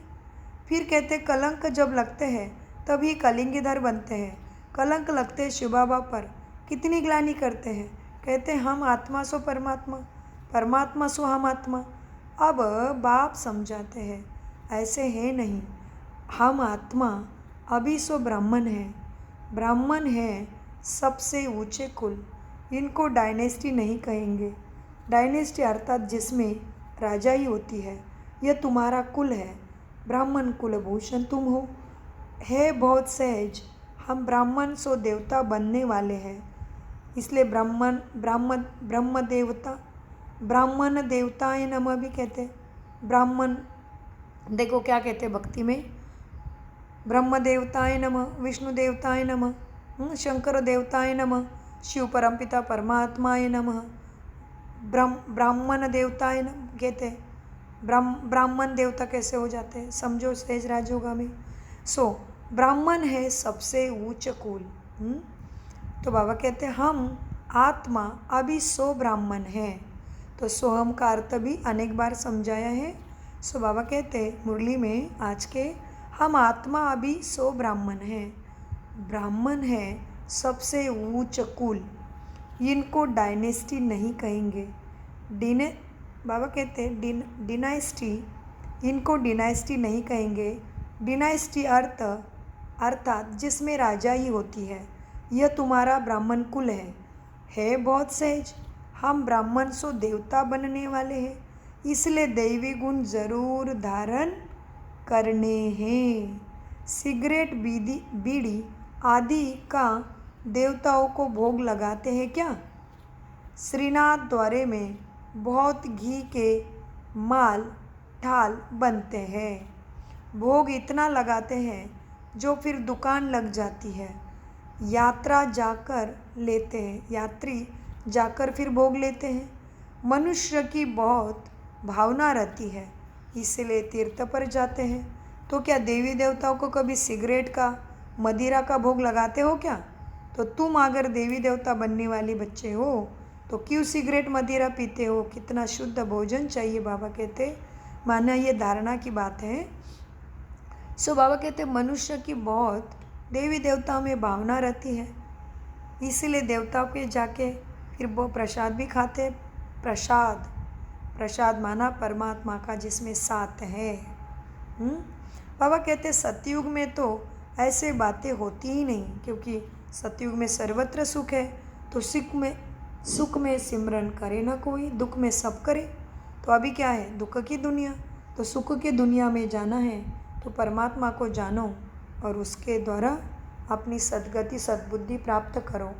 फिर कहते कलंक जब लगते हैं तभी कलिंगधर बनते हैं। कलंक लगते हैं शिव बाबा पर, कितनी ग्लानि करते हैं। कहते हम आत्मा सो परमात्मा, परमात्मा सो हम आत्मा। अब बाप समझाते हैं ऐसे है नहीं, हम आत्मा अभी सो ब्राह्मण है, ब्राह्मण है सबसे ऊंचे कुल, इनको डायनेस्टी नहीं कहेंगे। डायनेस्टी अर्थात जिसमें राजा ही होती है, यह तुम्हारा कुल है, ब्राह्मण कुलभूषण तुम हो। है बहुत सहज, हम ब्राह्मण सो देवता बनने वाले हैं, इसलिए ब्राह्मण ब्रह्म देवता, ब्राह्मण देवताएं नमः भी कहते। ब्राह्मण देखो क्या कहते भक्ति में, ब्रह्म देवताएं नमः, विष्णु देवताएं नमः, शंकर देवताएं नमः, शिव परमपिता परमात्माएं नमः, ब्राह्मण देवताएं कहते। ब्राह्मण देवता कैसे हो जाते हैं, समझो सहज राजयोगा में। सो ब्राह्मण है सबसे उच्च कुल। तो बाबा कहते हैं हम आत्मा अभी सो ब्राह्मण है। तो सोहम का अर्थ भी अनेक बार समझाया है। सो बाबा कहते मुरली में आज के, हम आत्मा अभी सो ब्राह्मण है, ब्राह्मण है सबसे ऊंच कुल, इनको डायनेस्टी नहीं कहेंगे। बाबा कहते डिनाइस्टी, इनको डिनाइस्टी नहीं कहेंगे। डिनाइस्टी अर्थात जिसमें राजा ही होती है, यह तुम्हारा ब्राह्मण कुल है बहुत सहज। हम ब्राह्मण सो देवता बनने वाले हैं, इसलिए दैवी गुण जरूर धारण करने हैं। सिगरेट, बीड़ी आदि का देवताओं को भोग लगाते हैं क्या। श्रीनाथ द्वारे में बहुत घी के माल ढाल बनते हैं, भोग इतना लगाते हैं जो फिर दुकान लग जाती है। यात्री जाकर फिर भोग लेते हैं। मनुष्य की बहुत भावना रहती है, इसलिए तीर्थ पर जाते हैं। तो क्या देवी देवताओं को कभी सिगरेट का, मदिरा का भोग लगाते हो क्या। तो तुम अगर देवी देवता बनने वाले बच्चे हो तो क्यों सिगरेट मदिरा पीते हो। कितना शुद्ध भोजन चाहिए, बाबा कहते माना ये धारणा की बात है। सो बाबा कहते मनुष्य की बहुत देवी देवताओं में भावना रहती है, इसीलिए देवताओं के जाके फिर वो प्रसाद भी खाते। प्रसाद माना परमात्मा का जिसमें साथ है। बाबा कहते सतयुग में तो ऐसे बातें होती ही नहीं, क्योंकि सतयुग में सर्वत्र सुख है। तो सुख में सिमरन करे ना कोई, दुख में सब करे। तो अभी क्या है, दुख की दुनिया। तो सुख की दुनिया में जाना है तो परमात्मा को जानो और उसके द्वारा अपनी सद्गति सद्बुद्धि प्राप्त करो।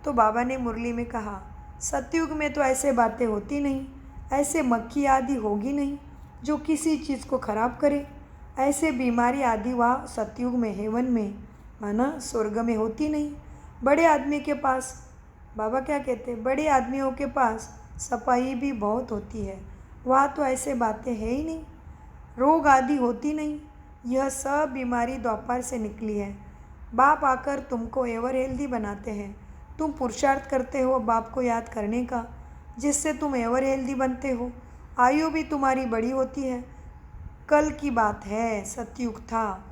तो बाबा ने मुरली में कहा सतयुग में तो ऐसे बातें होती नहीं, ऐसे मक्खी आदि होगी नहीं जो किसी चीज़ को खराब करे। ऐसे बीमारी आदि वहाँ सतयुग में, हेवन में, माना स्वर्ग में होती नहीं। बड़े आदमी के पास, बाबा क्या कहते हैं, बड़े आदमियों के पास सफाई भी बहुत होती है, वहाँ तो ऐसे बातें है ही नहीं, रोग आदि होती नहीं। यह सब बीमारी द्वापर से निकली है। बाप आकर तुमको एवर हेल्दी बनाते हैं। तुम पुरुषार्थ करते हो बाप को याद करने का, जिससे तुम एवर हेल्दी बनते हो। आयु भी तुम्हारी बड़ी होती है। कल की बात है, सतयुग था,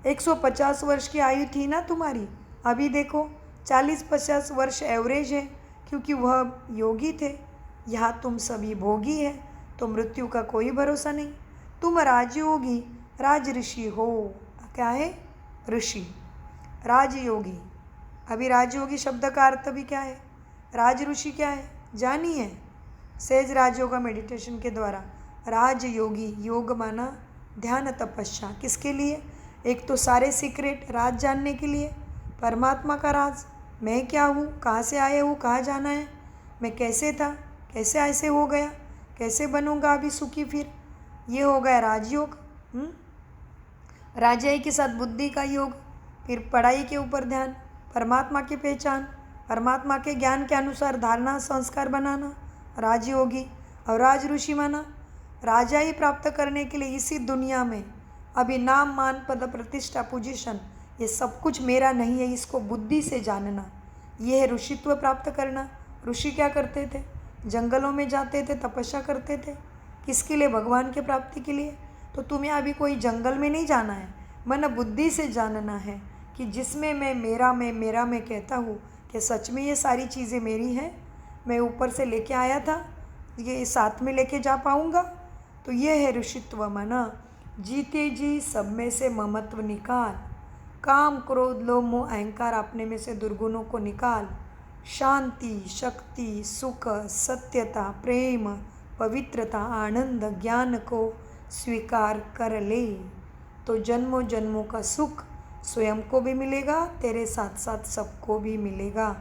150 वर्ष की आयु थी ना तुम्हारी। अभी देखो 40-50 वर्ष एवरेज है, क्योंकि वह योगी थे। यहाँ तुम सभी भोगी है, तो मृत्यु का कोई भरोसा नहीं। तुम राजयोगी, राज ऋषि हो। क्या है? ऋषि, राजयोगी। अभी राजयोगी शब्द का अर्थ भी क्या है, राज ऋषि क्या है जानिए। सहज राजयोगा मेडिटेशन के द्वारा राजयोगी, योग माना ध्यान तपस्या, किसके लिए? एक तो सारे सीक्रेट राज जानने के लिए, परमात्मा का राज, मैं क्या हूँ, कहाँ से आया हूँ, कहाँ जाना है, मैं कैसे था, कैसे ऐसे हो गया, कैसे बनूंगा अभी सुखी, फिर ये हो गया राजयोग। राजाई के साथ बुद्धि का योग, फिर पढ़ाई के ऊपर ध्यान, परमात्मा की पहचान, परमात्मा के ज्ञान के अनुसार धारणा संस्कार बनाना, राजयोगी। और राज ऋषि माना राजाई प्राप्त करने के लिए इसी दुनिया में अभी नाम मान पद प्रतिष्ठा पोजीशन, ये सब कुछ मेरा नहीं है, इसको बुद्धि से जानना, ये है ऋषित्व प्राप्त करना। ऋषि क्या करते थे? जंगलों में जाते थे, तपस्या करते थे, किसके लिए? भगवान के प्राप्ति के लिए। तो तुम्हें अभी कोई जंगल में नहीं जाना है, मन बुद्धि से जानना है कि जिसमें मैं मेरा मैं कहता हूँ कि सच में ये सारी चीज़ें मेरी हैं, मैं ऊपर से लेके आया था, ये साथ में लेके जा पाऊँगा। तो ये है ऋषित्व माना, जीते जी सब में से ममत्व निकाल, काम क्रोध लोभ मोह अहंकार अपने में से दुर्गुणों को निकाल, शांति शक्ति सुख सत्यता प्रेम पवित्रता आनंद ज्ञान को स्वीकार कर ले, तो जन्मों जन्मों का सुख स्वयं को भी मिलेगा, तेरे साथ साथ सबको भी मिलेगा।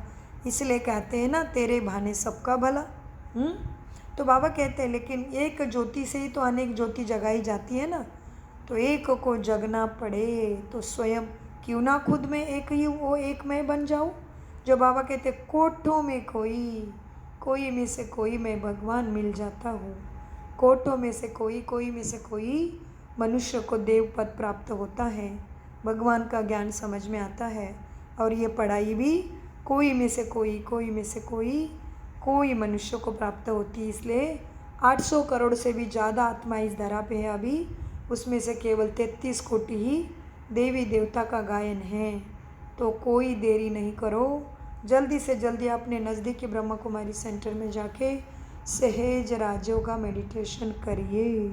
इसलिए कहते हैं ना, तेरे भाने सबका भला। तो बाबा कहते हैं लेकिन एक ज्योति से ही तो अनेक ज्योति जगाई जाती है ना, तो एक को जगना पड़े तो स्वयं क्यों ना खुद में एक ही वो एक मैं बन जाऊँ। जो बाबा कहते कोठों में कोई में से कोई मैं भगवान मिल जाता हूँ, कोटों में से कोई में से कोई मनुष्य को देव पद प्राप्त होता है, भगवान का ज्ञान समझ में आता है। और ये पढ़ाई भी कोई में से कोई मनुष्य को प्राप्त होती है। इसलिए 800 करोड़ से भी ज़्यादा आत्मा इस धरा पे है अभी, उसमें से केवल 33 कोटि ही देवी देवता का गायन है। तो कोई देरी नहीं करो, जल्दी से जल्दी अपने नज़दीकी ब्रह्मा कुमारी सेंटर में जाके सहज राजयोगा मेडिटेशन करिए।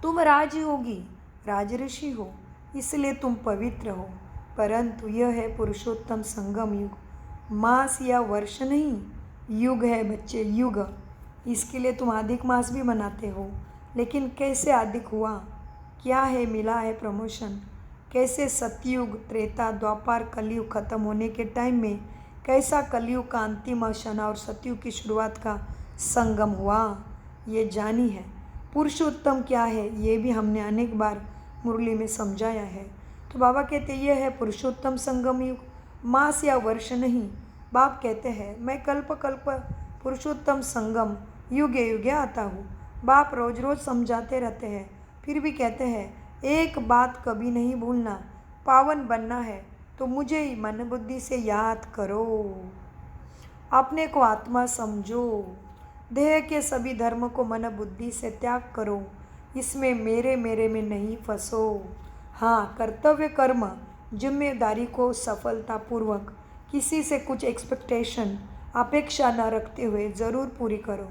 तुम राजयोगी राज ऋषि हो, इसलिए तुम पवित्र हो, परंतु यह है पुरुषोत्तम संगम युग, मास या वर्ष नहीं, युग है बच्चे, युग। इसके लिए तुम अधिक मास भी मनाते हो, लेकिन कैसे अधिक हुआ, क्या है मिला है प्रमोशन, कैसे सतयुग त्रेता द्वापर कलयुग खत्म होने के टाइम में कैसा कलयुग का अंतिम क्षण और सतयुग की शुरुआत का संगम हुआ, ये जानी है। पुरुषोत्तम क्या है ये भी हमने अनेक बार मुरली में समझाया है। तो बाबा कहते ये है पुरुषोत्तम संगम युग, मास या वर्ष नहीं। बाप कहते हैं मैं कल्प कल्प पुरुषोत्तम संगम युगे युगे आता हूँ। बाप रोज रोज समझाते रहते हैं, फिर भी कहते हैं एक बात कभी नहीं भूलना, पावन बनना है तो मुझे ही मन बुद्धि से याद करो, अपने को आत्मा समझो, देह के सभी धर्म को मन बुद्धि से त्याग करो, इसमें मेरे में नहीं फंसो। हाँ, कर्तव्य कर्म जिम्मेदारी को सफलतापूर्वक किसी से कुछ एक्सपेक्टेशन अपेक्षा न रखते हुए ज़रूर पूरी करो।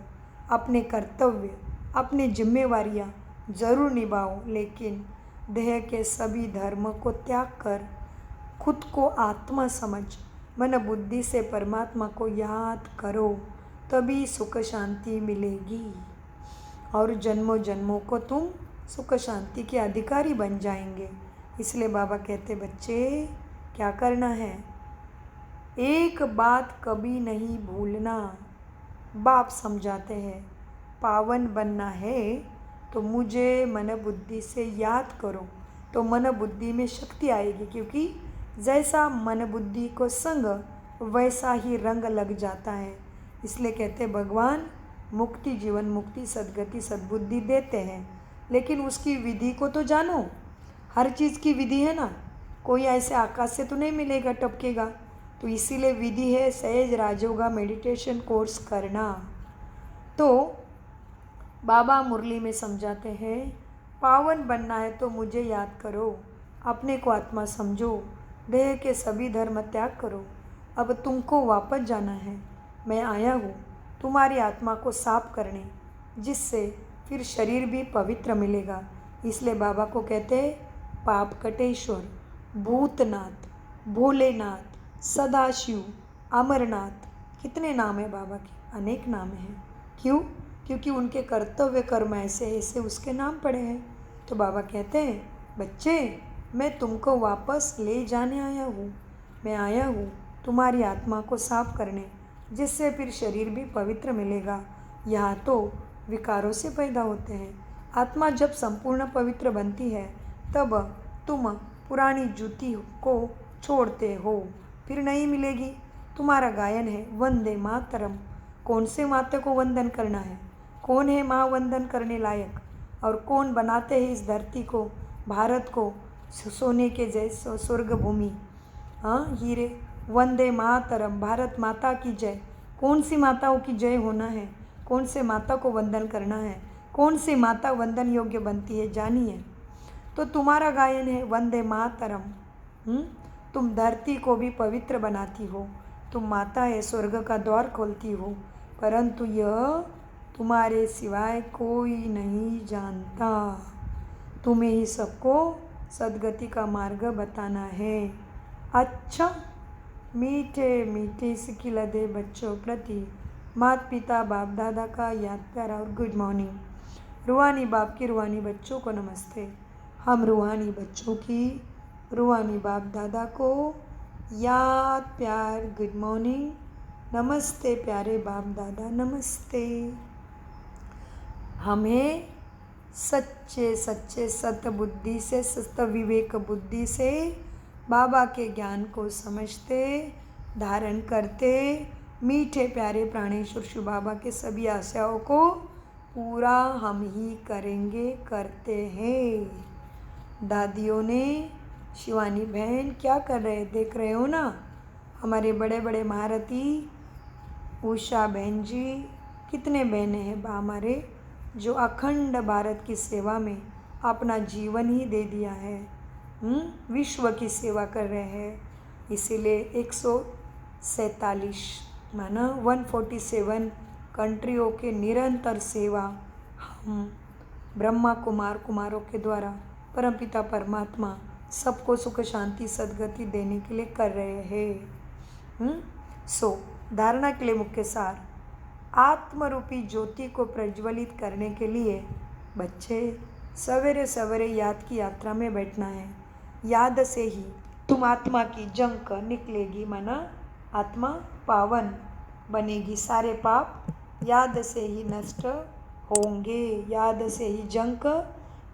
अपने कर्तव्य अपनी जिम्मेवारियाँ ज़रूर निभाओ, लेकिन देह के सभी धर्म को त्याग कर खुद को आत्मा समझ मन बुद्धि से परमात्मा को याद करो, तभी सुख शांति मिलेगी और जन्मों जन्मों को तुम सुख शांति के अधिकारी बन जाएंगे। इसलिए बाबा कहते बच्चे क्या करना है, एक बात कभी नहीं भूलना। बाप समझाते हैं पावन बनना है तो मुझे मन बुद्धि से याद करो, तो मन बुद्धि में शक्ति आएगी, क्योंकि जैसा मन बुद्धि को संग वैसा ही रंग लग जाता है। इसलिए कहते भगवान मुक्ति, जीवन मुक्ति, सद्गति, सद्बुद्धि देते हैं, लेकिन उसकी विधि को तो जानो। हर चीज़ की विधि है ना, कोई ऐसे आकाश से तो नहीं मिलेगा, टपकेगा। तो इसीलिए विधि है सहज राजयोगा मेडिटेशन कोर्स करना। तो बाबा मुरली में समझाते हैं, पावन बनना है तो मुझे याद करो, अपने को आत्मा समझो, देह के सभी धर्म त्याग करो। अब तुमको वापस जाना है, मैं आया हूँ तुम्हारी आत्मा को साफ करने, जिससे फिर शरीर भी पवित्र मिलेगा। इसलिए बाबा को कहते हैं पाप कटेश्वर, भूतनाथ, भोलेनाथ, सदाशिव, अमरनाथ। कितने नाम है बाबा के? अनेक नाम हैं। क्यों? क्योंकि उनके कर्तव्य कर्म ऐसे ऐसे उसके नाम पड़े हैं। तो बाबा कहते हैं बच्चे, मैं तुमको वापस ले जाने आया हूँ। मैं आया हूँ तुम्हारी आत्मा को साफ करने, जिससे फिर शरीर भी पवित्र मिलेगा। यहाँ तो विकारों से पैदा होते हैं। आत्मा जब संपूर्ण पवित्र बनती है तब तुम पुरानी जूती को छोड़ते हो, फिर नहीं मिलेगी। तुम्हारा गायन है वंदे मातरम। कौन से माता को वंदन करना है? कौन है माँ वंदन करने लायक? और कौन बनाते हैं इस धरती को, भारत को सोने के जैसे स्वर्ग भूमि? हाँ, हीरे। वंदे मातरम, भारत माता की जय। कौन सी माताओं की जय होना है? कौन से माता को वंदन करना है? कौन सी माता वंदन योग्य बनती है, जानिए। तो तुम्हारा गायन है वंदे मातरम। तुम धरती को भी पवित्र बनाती हो, तुम माता है, स्वर्ग का द्वार खोलती हो, परंतु यह तुम्हारे सिवाय कोई नहीं जानता। तुम्हें ही सबको सद्गति का मार्ग बताना है। अच्छा, मीठे मीठे सिखिलदे बच्चों प्रति माता पिता बाप दादा का याद प्यारा और गुड मॉर्निंग। रूहानी बाप के रूहानी बच्चों को नमस्ते। हम रूहानी बच्चों की रूहानी बाप दादा को याद प्यार गुड मॉर्निंग, नमस्ते प्यारे बाप दादा, नमस्ते। हमें सच्चे सच्चे सत बुद्धि से, सत विवेक बुद्धि से बाबा के ज्ञान को समझते, धारण करते, मीठे प्यारे प्राणेश्वर शिव बाबा के सभी आशयों को पूरा हम ही करेंगे, करते हैं। दादियों ने, शिवानी बहन क्या कर रहे देख रहे हो ना, हमारे बड़े बड़े महारथी उषा बहन जी, कितने बहनें हैं हमारे जो अखंड भारत की सेवा में अपना जीवन ही दे दिया है। विश्व की सेवा कर रहे हैं। इसीलिए 147 माना 147 कंट्रियों के निरंतर सेवा हम ब्रह्मा कुमार कुमारों के द्वारा परमपिता परमात्मा सबको सुख शांति सद्गति देने के लिए कर रहे हैं। धारणा के लिए मुख्य सार, आत्मरूपी ज्योति को प्रज्वलित करने के लिए बच्चे सवेरे सवेरे याद की यात्रा में बैठना है। याद से ही तुम आत्मा की जंक निकलेगी, माना आत्मा पावन बनेगी। सारे पाप याद से ही नष्ट होंगे, याद से ही जंक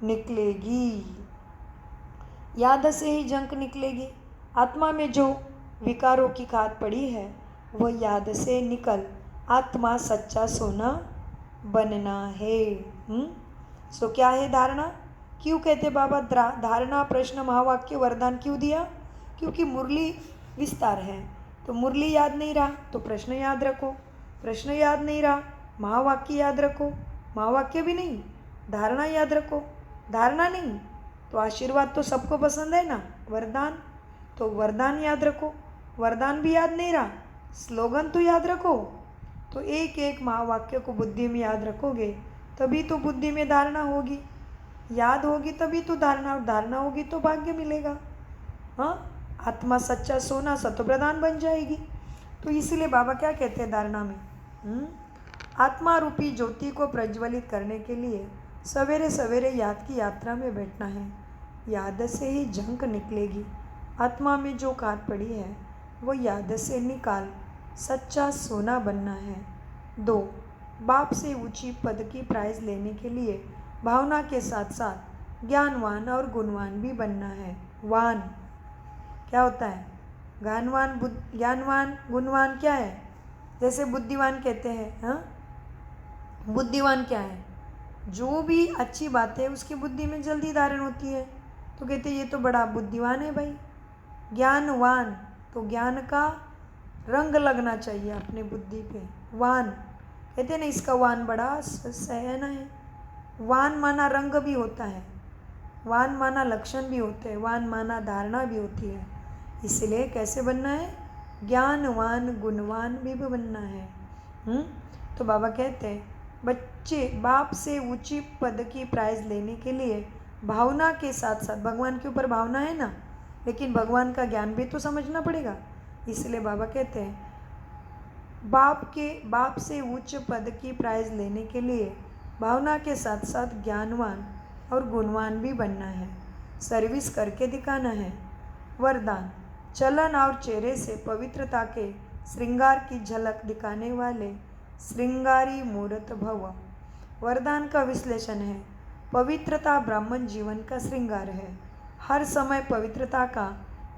निकलेगी, याद से ही जंक निकलेगी। आत्मा में जो विकारों की खाद पड़ी है वह याद से निकल आत्मा सच्चा सोना बनना है। सो क्या है धारणा? क्यों कहते बाबा धारणा प्रश्न महावाक्य वरदान क्यों दिया? क्योंकि मुरली विस्तार है। तो मुरली याद नहीं रहा तो प्रश्न याद रखो, प्रश्न याद नहीं रहा महावाक्य याद रखो, महावाक्य भी नहीं धारणा याद रखो, धारणा नहीं तो आशीर्वाद तो सबको पसंद है ना, वरदान तो वरदान याद रखो, वरदान भी याद नहीं रहा स्लोगन तो याद रखो। तो एक एक महावाक्य को बुद्धि में याद रखोगे तभी तो बुद्धि में धारणा होगी, याद होगी तभी तो धारणा, और धारणा होगी तो भाग्य मिलेगा। हाँ, आत्मा सच्चा सोना सतप्रधान बन जाएगी। तो इसीलिए बाबा क्या कहते हैं धारणा में, आत्मा रूपी ज्योति को प्रज्वलित करने के लिए सवेरे सवेरे याद की यात्रा में बैठना है। याद से ही जंक निकलेगी। आत्मा में जो खाद पड़ी है वो याद से निकाल सच्चा सोना बनना है। 2, बाप से ऊंची पद की प्राइज लेने के लिए भावना के साथ साथ ज्ञानवान और गुणवान भी बनना है। वान क्या होता है? ज्ञानवान गुणवान क्या है? जैसे बुद्धिवान कहते हैं, हाँ बुद्धिवान क्या है? जो भी अच्छी बात है उसकी बुद्धि में जल्दी धारण होती है, तो कहते ये तो बड़ा बुद्धिवान है भाई। ज्ञानवान, तो ज्ञान का रंग लगना चाहिए अपने बुद्धि पे। वान, कहते ना इसका वान बड़ा सहना है। वान माना रंग भी होता है, वान माना लक्षण भी होते हैं, वान माना धारणा भी होती है। इसलिए कैसे बनना है? ज्ञानवान गुणवान भी बनना है। तो बाबा कहते हैं बच्चे बाप से ऊंची पद की प्राइज लेने के लिए भावना के साथ साथ, भगवान के ऊपर भावना है ना, लेकिन भगवान का ज्ञान भी तो समझना पड़ेगा। इसलिए बाबा कहते हैं बाप से उच्च पद की प्राइज लेने के लिए भावना के साथ साथ ज्ञानवान और गुणवान भी बनना है, सर्विस करके दिखाना है। वरदान, चलन और चेहरे से पवित्रता के श्रृंगार की झलक दिखाने वाले श्रृंगारी मूर्त भव। वरदान का विश्लेषण है, पवित्रता ब्राह्मण जीवन का श्रृंगार है। हर समय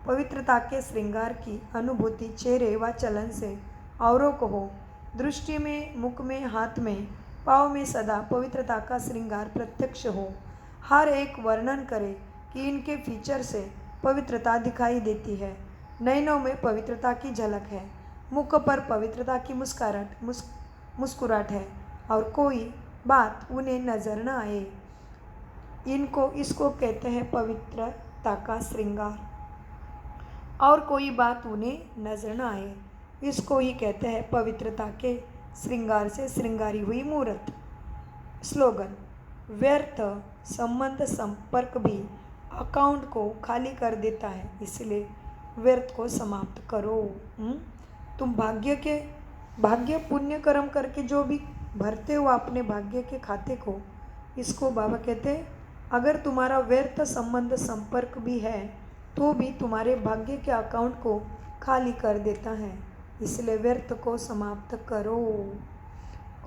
पवित्रता के श्रृंगार की अनुभूति चेहरे व चलन से औरों को हो। दृष्टि में, मुख में, हाथ में, पाँव में सदा पवित्रता का श्रृंगार प्रत्यक्ष हो। हर एक वर्णन करे कि इनके फीचर से पवित्रता दिखाई देती है। नयनों में पवित्रता की झलक है, मुख पर पवित्रता की मुस्कुराहट है और कोई बात उन्हें नजर न आए। इसको कहते हैं पवित्रता का श्रृंगार। और कोई बात उन्हें नजर न आए, इसको ही कहते हैं पवित्रता के श्रृंगार से श्रृंगारी हुई मूर्त। स्लोगन, व्यर्थ संबंध संपर्क भी अकाउंट को खाली कर देता है, इसलिए व्यर्थ को समाप्त करो। तुम भाग्य पुण्य कर्म करके जो भी भरते हो अपने भाग्य के खाते को, इसको बाबा कहते हैं अगर तुम्हारा व्यर्थ संबंध संपर्क भी है तो भी तुम्हारे भाग्य के अकाउंट को खाली कर देता है, इसलिए व्यर्थ को समाप्त करो।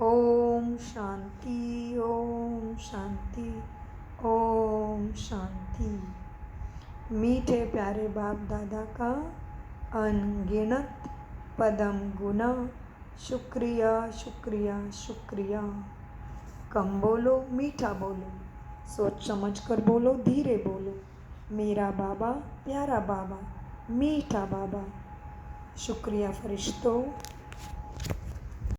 ओम शांति, ओम शांति, ओम शांति। मीठे प्यारे बाप दादा का अनगिनत पदम गुना शुक्रिया शुक्रिया शुक्रिया। कम बोलो, मीठा बोलो, सोच समझ कर बोलो, धीरे बोलो। मेरा बाबा, प्यारा बाबा, मीठा बाबा। शुक्रिया फरिश्तों।